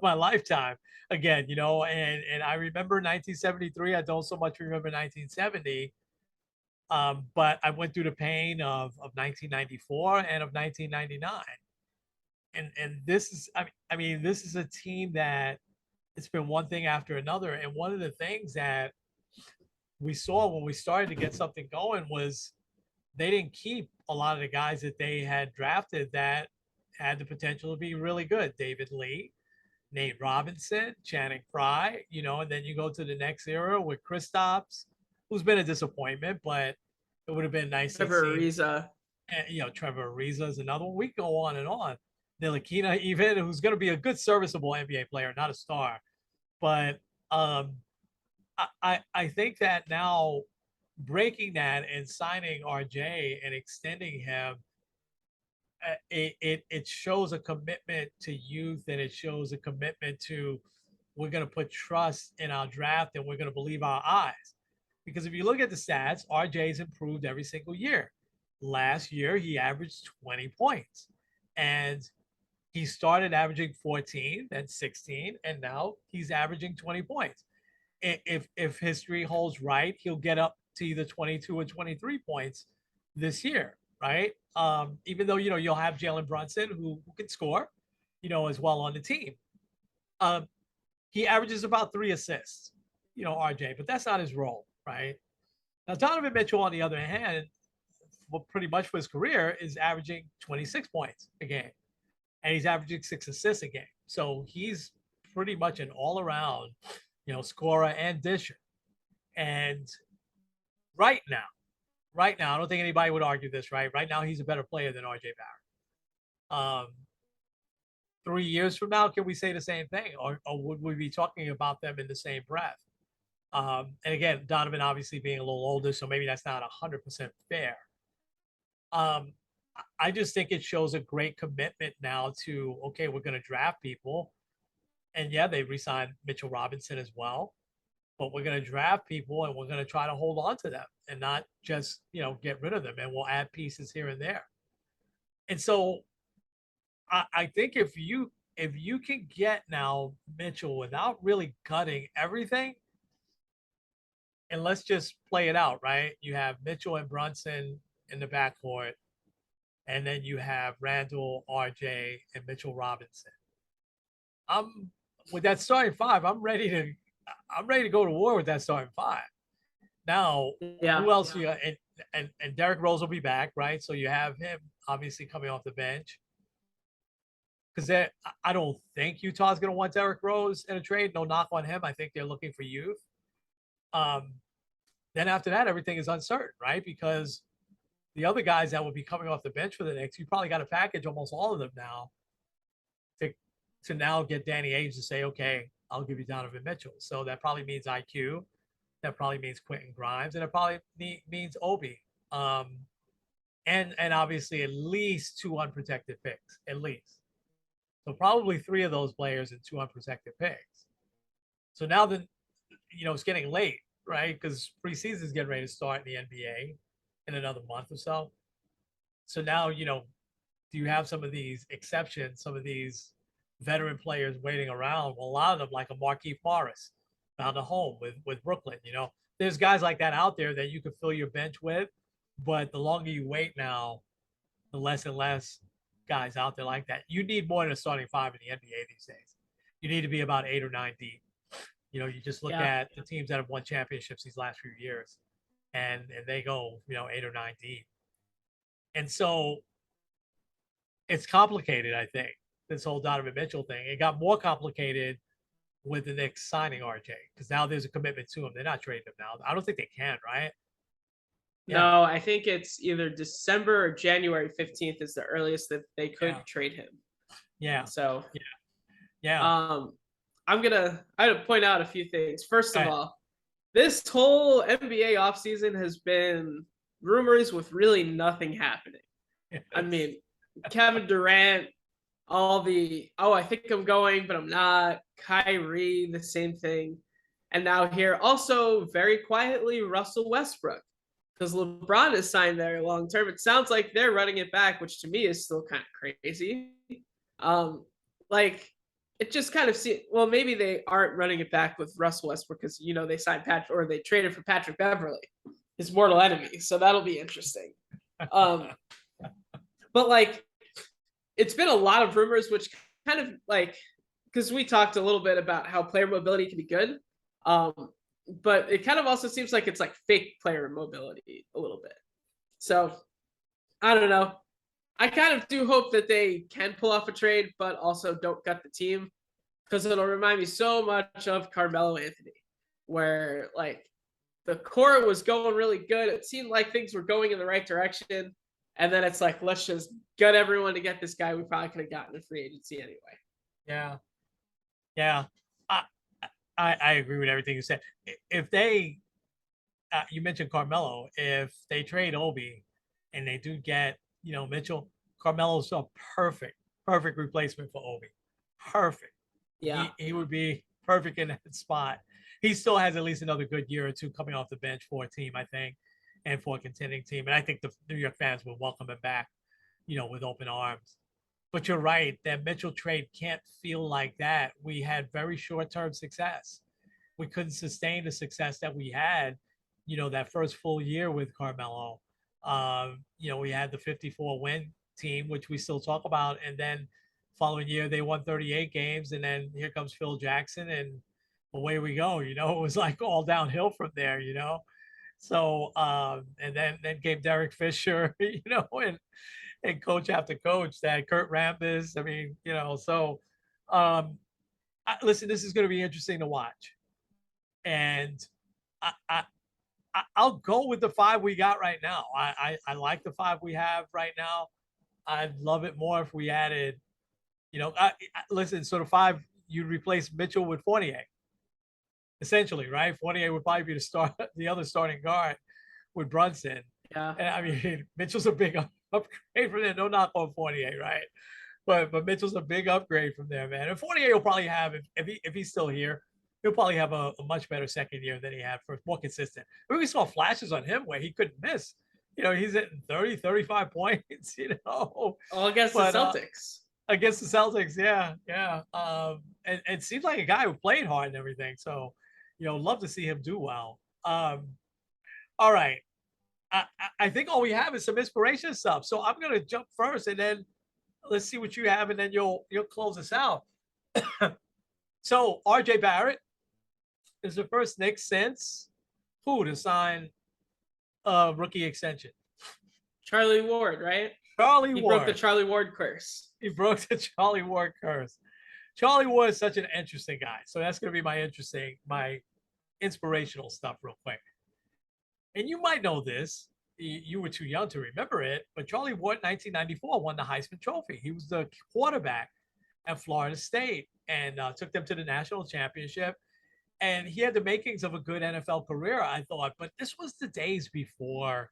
my lifetime again, and I remember 1973. I don't so much remember 1970. But I went through the pain of 1994 and of 1999. And this is, I mean, this is a team that it's been one thing after another. And one of the things that we saw when we started to get something going was they didn't keep a lot of the guys that they had drafted that had the potential to be really good. David Lee, Nate Robinson, Channing Frye, and then you go to the next era with Kristaps, who's been a disappointment, but it would have been nice Trevor to see. Ariza. Trevor Ariza is another one. We go on and on. Ntilikina, even, who's going to be a good serviceable NBA player, not a star. But I think that now breaking that and signing RJ and extending him, it shows a commitment to youth, and it shows a commitment to we're going to put trust in our draft and we're going to believe our eyes. Because if you look at the stats, RJ's improved every single year. Last year, he averaged 20 points. And he started averaging 14, then 16, and now he's averaging 20 points. If history holds right, he'll get up to either 22 or 23 points this year, right? Even though, you'll have Jalen Brunson who can score, as well on the team. He averages about 3 assists, RJ, but that's not his role, right? Now, Donovan Mitchell, on the other hand, pretty much for his career, is averaging 26 points a game, and he's averaging 6 assists a game. So he's pretty much an all-around, scorer and disher. And right now, I don't think anybody would argue this, right? Right now, he's a better player than RJ Barrett. 3 years from now, can we say the same thing, or would we be talking about them in the same breath? And again, Donovan obviously being a little older, so maybe that's not 100% fair. I just think it shows a great commitment now to, okay, we're going to draft people. And yeah, they re-signed Mitchell Robinson as well, but we're going to draft people and we're going to try to hold on to them and not just, get rid of them. And we'll add pieces here and there. And so I think if you can get now Mitchell without really gutting everything, and let's just play it out, right? You have Mitchell and Brunson in the backcourt, and then you have Randall, RJ, and Mitchell Robinson. I'm with that starting five. I'm ready to go to war with that starting five. Now, Yeah. who else you got? And Derrick Rose will be back, right? So you have him obviously coming off the bench. Because I don't think Utah's going to want Derrick Rose in a trade. No knock on him. I think they're looking for youth. Um, then after that, everything is uncertain, right? Because the other guys that will be coming off the bench for the Knicks, you probably got to package almost all of them now to now get Danny Ainge to say, okay, I'll give you Donovan Mitchell. So that probably means IQ. That probably means Quentin Grimes, and it probably means Obi. And obviously at least 2 unprotected picks, at least. So probably 3 of those players and 2 unprotected picks. So now that it's getting late, right? Because preseason is getting ready to start in the NBA in another month or so. So now, do you have some of these exceptions, some of these veteran players waiting around? Well, a lot of them, like a Markieff Morris, found a home with Brooklyn. There's guys like that out there that you could fill your bench with, but the longer you wait now, the less and less guys out there like that. You need more than a starting five in the NBA these days. You need to be about 8 or 9 deep. You just look at the teams that have won championships these last few years, and they go, 8 or 9 deep. And so it's complicated, I think, this whole Donovan Mitchell thing. It got more complicated with the Knicks signing RJ because now there's a commitment to him. They're not trading him now. I don't think they can, right? No, I think it's either December or January 15th is the earliest that they could trade him. Yeah. So yeah. I'm gonna point out a few things. First of all, this whole NBA offseason has been rumors with really nothing happening. Yes. I mean, Kevin Durant, I think I'm going, but I'm not. Kyrie, the same thing. And now here, also very quietly, Russell Westbrook. Because LeBron is signed there long term. It sounds like they're running it back, which to me is still kind of crazy. It just kind of maybe they aren't running it back with Russell Westbrook because they signed they traded for Patrick Beverly, his mortal enemy. So that'll be interesting. But it's been a lot of rumors, which kind of because we talked a little bit about how player mobility can be good. But it kind of also seems like it's fake player mobility a little bit. So I don't know. I kind of do hope that they can pull off a trade, but also don't gut the team because it'll remind me so much of Carmelo Anthony, where the core was going really good. It seemed like things were going in the right direction. And then it's let's just gut everyone to get this guy we probably could have gotten in free agency anyway. Yeah. Yeah. I agree with everything you said. If they, you mentioned Carmelo, if they trade Obi and they do get, Mitchell, Carmelo's a perfect replacement for Obi. Perfect. Yeah. He would be perfect in that spot. He still has at least another good year or two coming off the bench for a team, I think, and for a contending team. And I think the New York fans will welcome him back, with open arms. But you're right, that Mitchell trade can't feel like that. We had very short-term success. We couldn't sustain the success that we had, that first full year with Carmelo. We had the 54-win team, which we still talk about. And then following year, they won 38 games. And then here comes Phil Jackson, and away we go. It was all downhill from there, So, and then came Derek Fisher, and coach after coach, that Kurt Rambis. I mean, listen, this is going to be interesting to watch. And I'll go with the 5 we got right now. I like the 5 we have right now. I'd love it more if we added, listen, so the 5, you'd replace Mitchell with Fournier, essentially, right? Fournier would probably be the other starting guard with Brunson. Yeah. And I mean, Mitchell's a big upgrade from there. No knock on Fournier, right? But Mitchell's a big upgrade from there, man. And Fournier will probably have if he's still here, he'll probably have a much better second year than he had first, more consistent. We saw flashes on him where he couldn't miss. He's hitting 30, 35 points, All against the But Celtics. against the Celtics, yeah, yeah. And it seems like a guy who played hard and everything. So, love to see him do well. All right. I think all we have is some inspiration stuff. So I'm gonna jump first, and then let's see what you have, and then you'll close us out. So RJ Barrett is the first Knicks since who to sign a rookie extension? Charlie Ward, right? Charlie He Ward. broke the Charlie Ward curse. He broke the Charlie Ward curse. Charlie Ward is such an interesting guy. So that's going to be my inspirational stuff real quick. And you might know this. You were too young to remember it, but Charlie Ward, 1994, won the Heisman Trophy. He was the quarterback at Florida State and took them to the national championship. And he had the makings of a good NFL career, I thought. But this was the days before,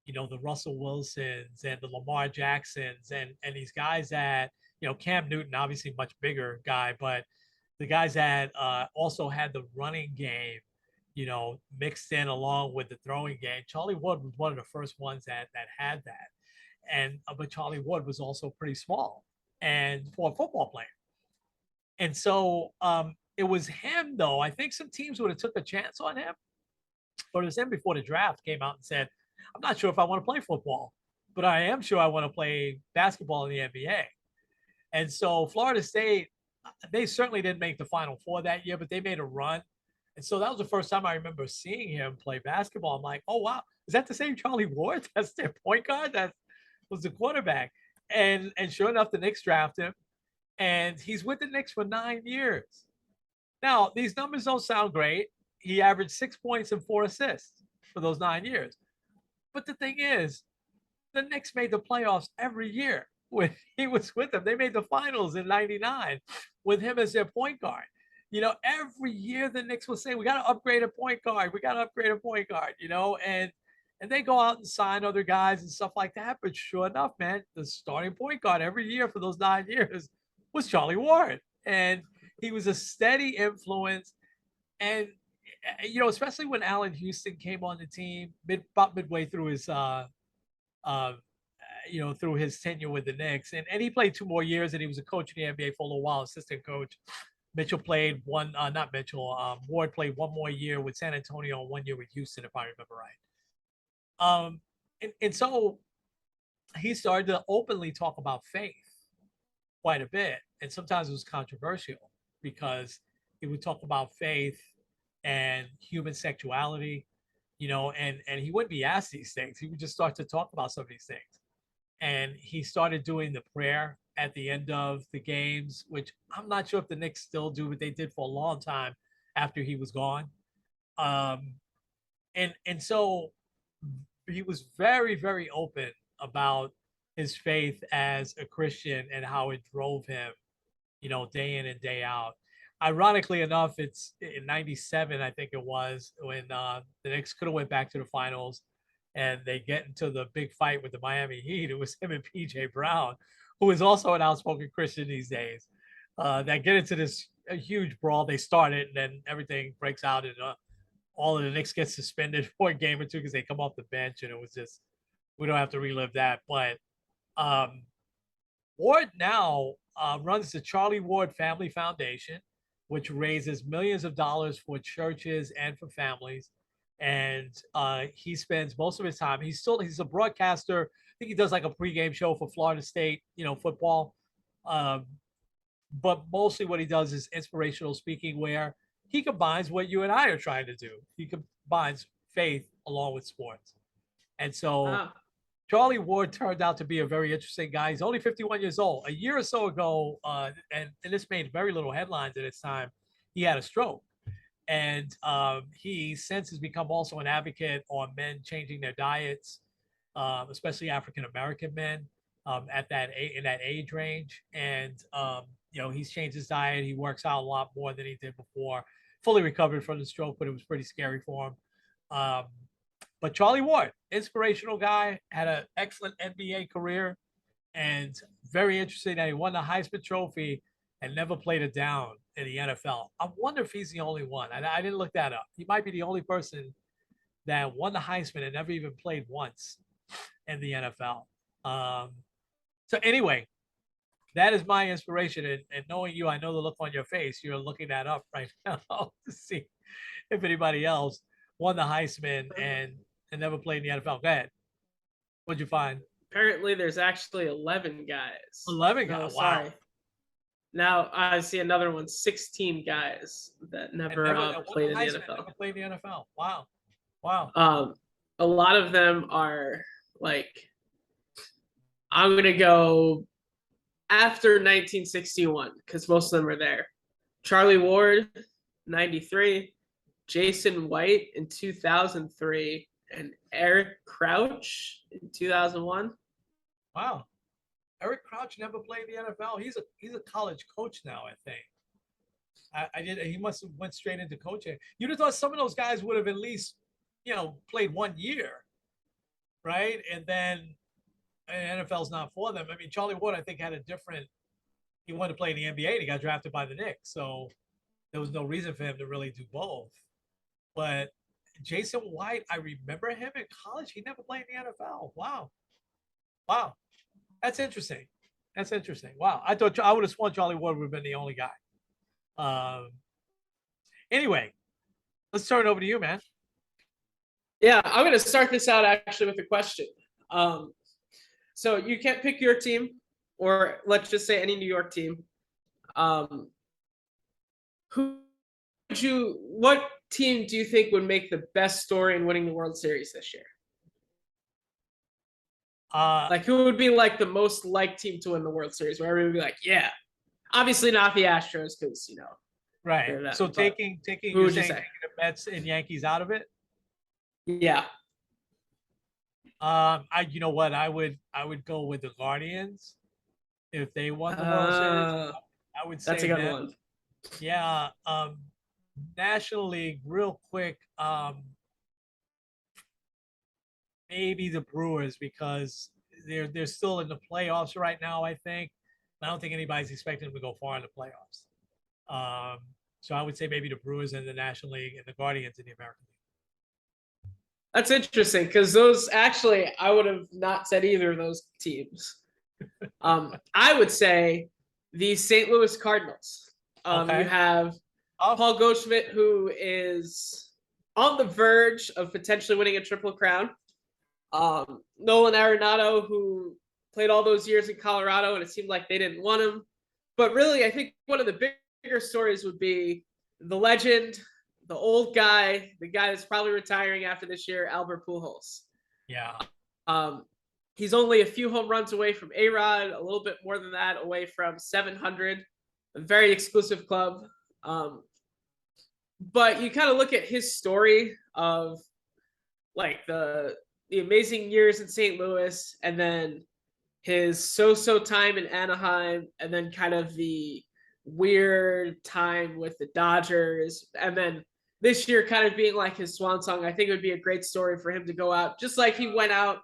the Russell Wilsons and the Lamar Jacksons and these guys that, Cam Newton, obviously much bigger guy, but the guys that also had the running game, mixed in along with the throwing game. Charlie Ward was one of the first ones that had that. And but Charlie Ward was also pretty small and for a football player. And so it was him, though. I think some teams would have took a chance on him, but it was him before the draft came out and said, I'm not sure if I want to play football, but I am sure I want to play basketball in the NBA. And so Florida State, they certainly didn't make the Final Four that year, but they made a run. And so that was the first time I remember seeing him play basketball. I'm like, oh, wow, is that the same Charlie Ward? That's their point guard? That was the quarterback. And sure enough, the Knicks drafted him, and he's with the Knicks for 9 years. Now, these numbers don't sound great. He averaged 6 points and 4 assists for those 9 years. But the thing is, the Knicks made the playoffs every year when he was with them. They made the finals in '99 with him as their point guard. Every year the Knicks will say, we got to upgrade a point guard. We got to upgrade a point guard, and they go out and sign other guys and stuff like that. But sure enough, man, the starting point guard every year for those 9 years was Charlie Ward. And he was a steady influence. And, especially when Allen Houston came on the team about midway through his, through his tenure with the Knicks. And he played 2 more years, and he was a coach in the NBA for a little while, assistant coach. Mitchell played one, not Mitchell, Ward played 1 more year with San Antonio and 1 year with Houston, if I remember right. And so he started to openly talk about faith quite a bit. And sometimes it was controversial because he would talk about faith and human sexuality, and he wouldn't be asked these things. He would just start to talk about some of these things. And he started doing the prayer at the end of the games, which I'm not sure if the Knicks still do, but they did for a long time after he was gone. And so he was very, very open about his faith as a Christian and how it drove him, day in and day out. Ironically enough, it's in '97, I think it was, when the Knicks could have went back to the finals and they get into the big fight with the Miami Heat. It was him and PJ Brown, who is also an outspoken Christian these days, that get into this a huge brawl. They start it, and then everything breaks out, and all of the Knicks get suspended for a game or two because they come off the bench, and it was just, we don't have to relive that. But Ward now runs the Charlie Ward Family Foundation, which raises millions of dollars for churches and for families. And he spends most of his time. He's a broadcaster. I think he does like a pregame show for Florida State, football. But mostly what he does is inspirational speaking, where he combines what you and I are trying to do. He combines faith along with sports. And so Charlie Ward turned out to be a very interesting guy. He's only 51 years old. A year or so ago, and this made very little headlines at its time, he had a stroke. And he since has become also an advocate on men changing their diets, especially African-American men in that age range. And, he's changed his diet. He works out a lot more than he did before. Fully recovered from the stroke, but it was pretty scary for him. But Charlie Ward, inspirational guy, had an excellent NBA career, and very interesting that he won the Heisman Trophy and never played it down in the NFL. I wonder if he's the only one. I didn't look that up. He might be the only person that won the Heisman and never even played once in the NFL. So anyway, that is my inspiration. And knowing you, I know the look on your face. You're looking that up right now to see if anybody else won the Heisman and never played in the NFL. Go ahead. What'd you find? Apparently, there's actually 11 guys. 11 No, guys. sorry. Wow. Now I see another one, 16 guys that never played in the NFL. Never played in the NFL. Wow. Wow. A lot of them are like, I'm going to go after 1961 because most of them are there. Charlie Ward, 93, Jason White in 2003, and Eric Crouch in 2001. Wow. Eric Crouch never played in the NFL. He's a college coach now, I think. He must have went straight into coaching. You'd have thought some of those guys would have at least, played 1 year, right? And then NFL's not for them. I mean, Charlie Ward, I think, he wanted to play in the NBA and he got drafted by the Knicks. So there was no reason for him to really do both. But Jason White, I remember him in college. He never played in the NFL. Wow. Wow. That's interesting. Wow. I would have sworn Charlie Ward would have been the only guy. Anyway, let's turn it over to you, man. Yeah, I'm going to start this out actually with a question. So you can't pick your team, or let's just say any New York team. What team do you think would make the best story in winning the World Series this year? Who would be like the most liked team to win the World Series? Where everyone would be like, yeah, obviously not the Astros because right. So taking the Mets and Yankees out of it. Yeah. You know what? I would go with the Guardians if they won the World Series. I would say that's a good one. Yeah. National League, real quick. Maybe the Brewers because they're still in the playoffs right now. I think. I don't think anybody's expecting them to go far in the playoffs. So I would say maybe the Brewers in the National League and the Guardians in the American League. That's interesting because those actually I would have not said either of those teams. I would say the St. Louis Cardinals. Okay. You have Paul Goldschmidt, who is on the verge of potentially winning a Triple Crown. Nolan Arenado, who played all those years in Colorado, and it seemed like they didn't want him. But really, I think one of the bigger stories would be the legend, the old guy, the guy that's probably retiring after this year, Albert Pujols. Yeah. He's only a few home runs away from A-Rod, a little bit more than that away from 700, a very exclusive club. But you kind of look at his story of like the amazing years in St. Louis and then his so-so time in Anaheim and then kind of the weird time with the Dodgers and then this year kind of being like his swan song. I think it would be a great story for him to go out just like he went out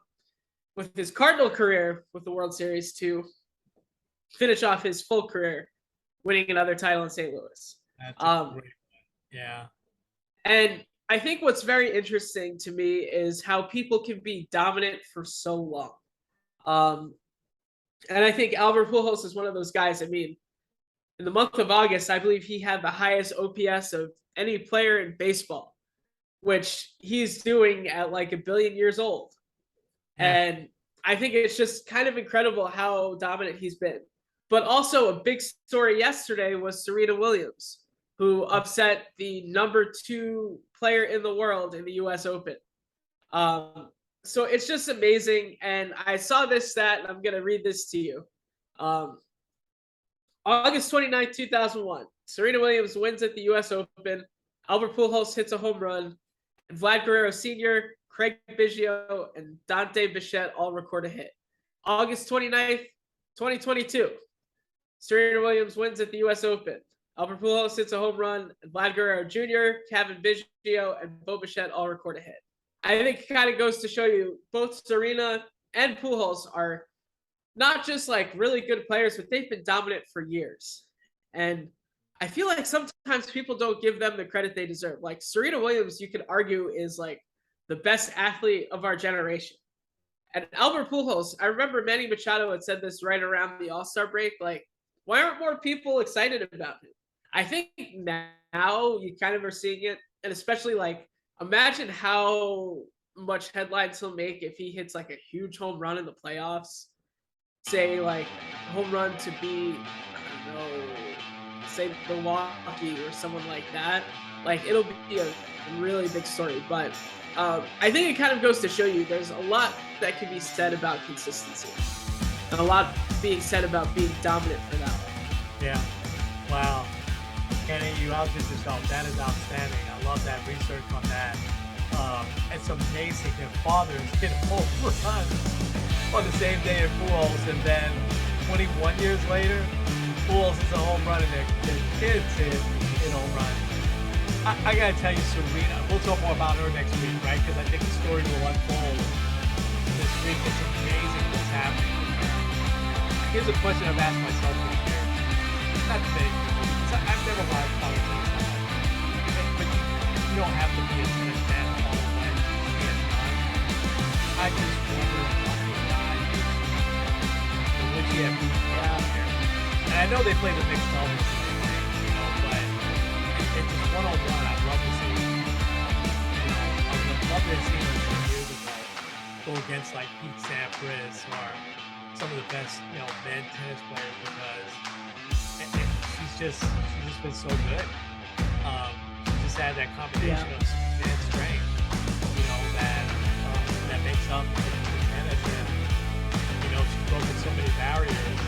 with his Cardinal career with the World Series to finish off his full career winning another title in St. Louis. That's a great one. Yeah. And I think what's very interesting to me is how people can be dominant for so long. And I think Albert Pujols is one of those guys. I mean, in the month of August, I believe he had the highest OPS of any player in baseball, which he's doing at like 1 billion years old. Yeah. And I think it's just kind of incredible how dominant he's been. But also a big story yesterday was Serena Williams, who upset the number 2 player in the world in the U.S. Open. So it's just amazing. And I saw this stat, and I'm going to read this to you. August 29, 2001, Serena Williams wins at the U.S. Open. Albert Pujols hits a home run. And Vlad Guerrero Sr., Craig Biggio, and Dante Bichette all record a hit. August 29th, 2022, Serena Williams wins at the U.S. Open. Albert Pujols hits a home run, and Vlad Guerrero Jr., Kevin Biggio, and Bo Bichette all record a hit. I think it kind of goes to show you both Serena and Pujols are not just like really good players, but they've been dominant for years. And I feel like sometimes people don't give them the credit they deserve. Like Serena Williams, you could argue is like the best athlete of our generation. And Albert Pujols, I remember Manny Machado had said this right around the All-Star break. Like, why aren't more people excited about him? I think now you kind of are seeing it, and especially like imagine how much headlines he'll make if he hits like a huge home run in the playoffs. Say like home run to beat, I don't know, say Milwaukee or someone like that. Like it'll be a really big story. But I think it kind of goes to show you there's a lot that can be said about consistency, and a lot being said about being dominant for that long. Yeah. Wow. Kenny, you outdid yourself. That is outstanding. I love that research on that. It's amazing that fathers hit home runs on the same day as Pujols, and then 21 years later, Pujols is a home run and their kids hit home runs. I gotta tell you, Serena, we'll talk more about her next week, right? Because I think the story will unfold this week. It's amazing what's happening with her. Here's a question I've asked myself this year. Not big. I've never liked politics. But you don't have to be a tennis fan all the way. I just wonder what the guy and would you have out there? And I know they play the mixed doubles, but it's just one-on-one. I'd love to see. I would love to see him some years ago go against like Pete Sampras or some of the best, men tennis players because she's just been so good. She just had that combination of speed and strength, that makes up the tennis, and she's broken so many barriers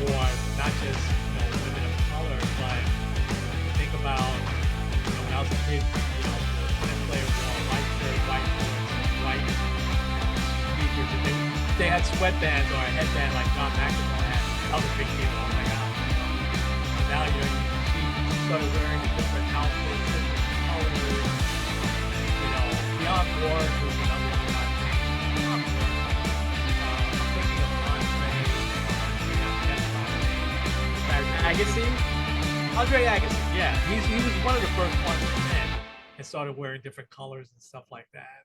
for not just women of color, but think about when I was a kid, the tennis player wore white shirt, white shorts, white sneakers, and they had sweatbands or a headband like John McEnroe had. That was a big deal. Oh my god! And now she started wearing different outfits, different colors. Beyond War was another one I think. Beyond War. I'm thinking of Agassi? Andre Agassi, yeah. He was one of the first ones to come in and started wearing different colors and stuff like that.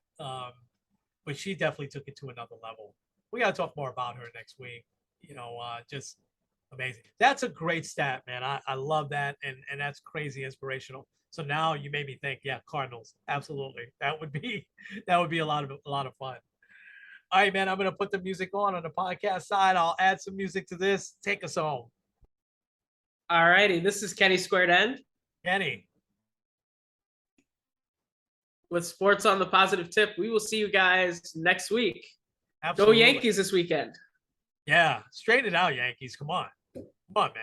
But she definitely took it to another level. We got to talk more about her next week. Just amazing. That's a great stat, man. I love that, and that's crazy inspirational. So now you made me think, yeah, Cardinals, absolutely. That would be a lot of fun. All right, man. I'm gonna put the music on the podcast side. I'll add some music to this. Take us home, All righty. This is Kenny Squared End Kenny. with Sports on the Positive Tip. We will see you guys next week. Absolutely. Go Yankees this weekend. Yeah, straighten it out, Yankees. Come on, man.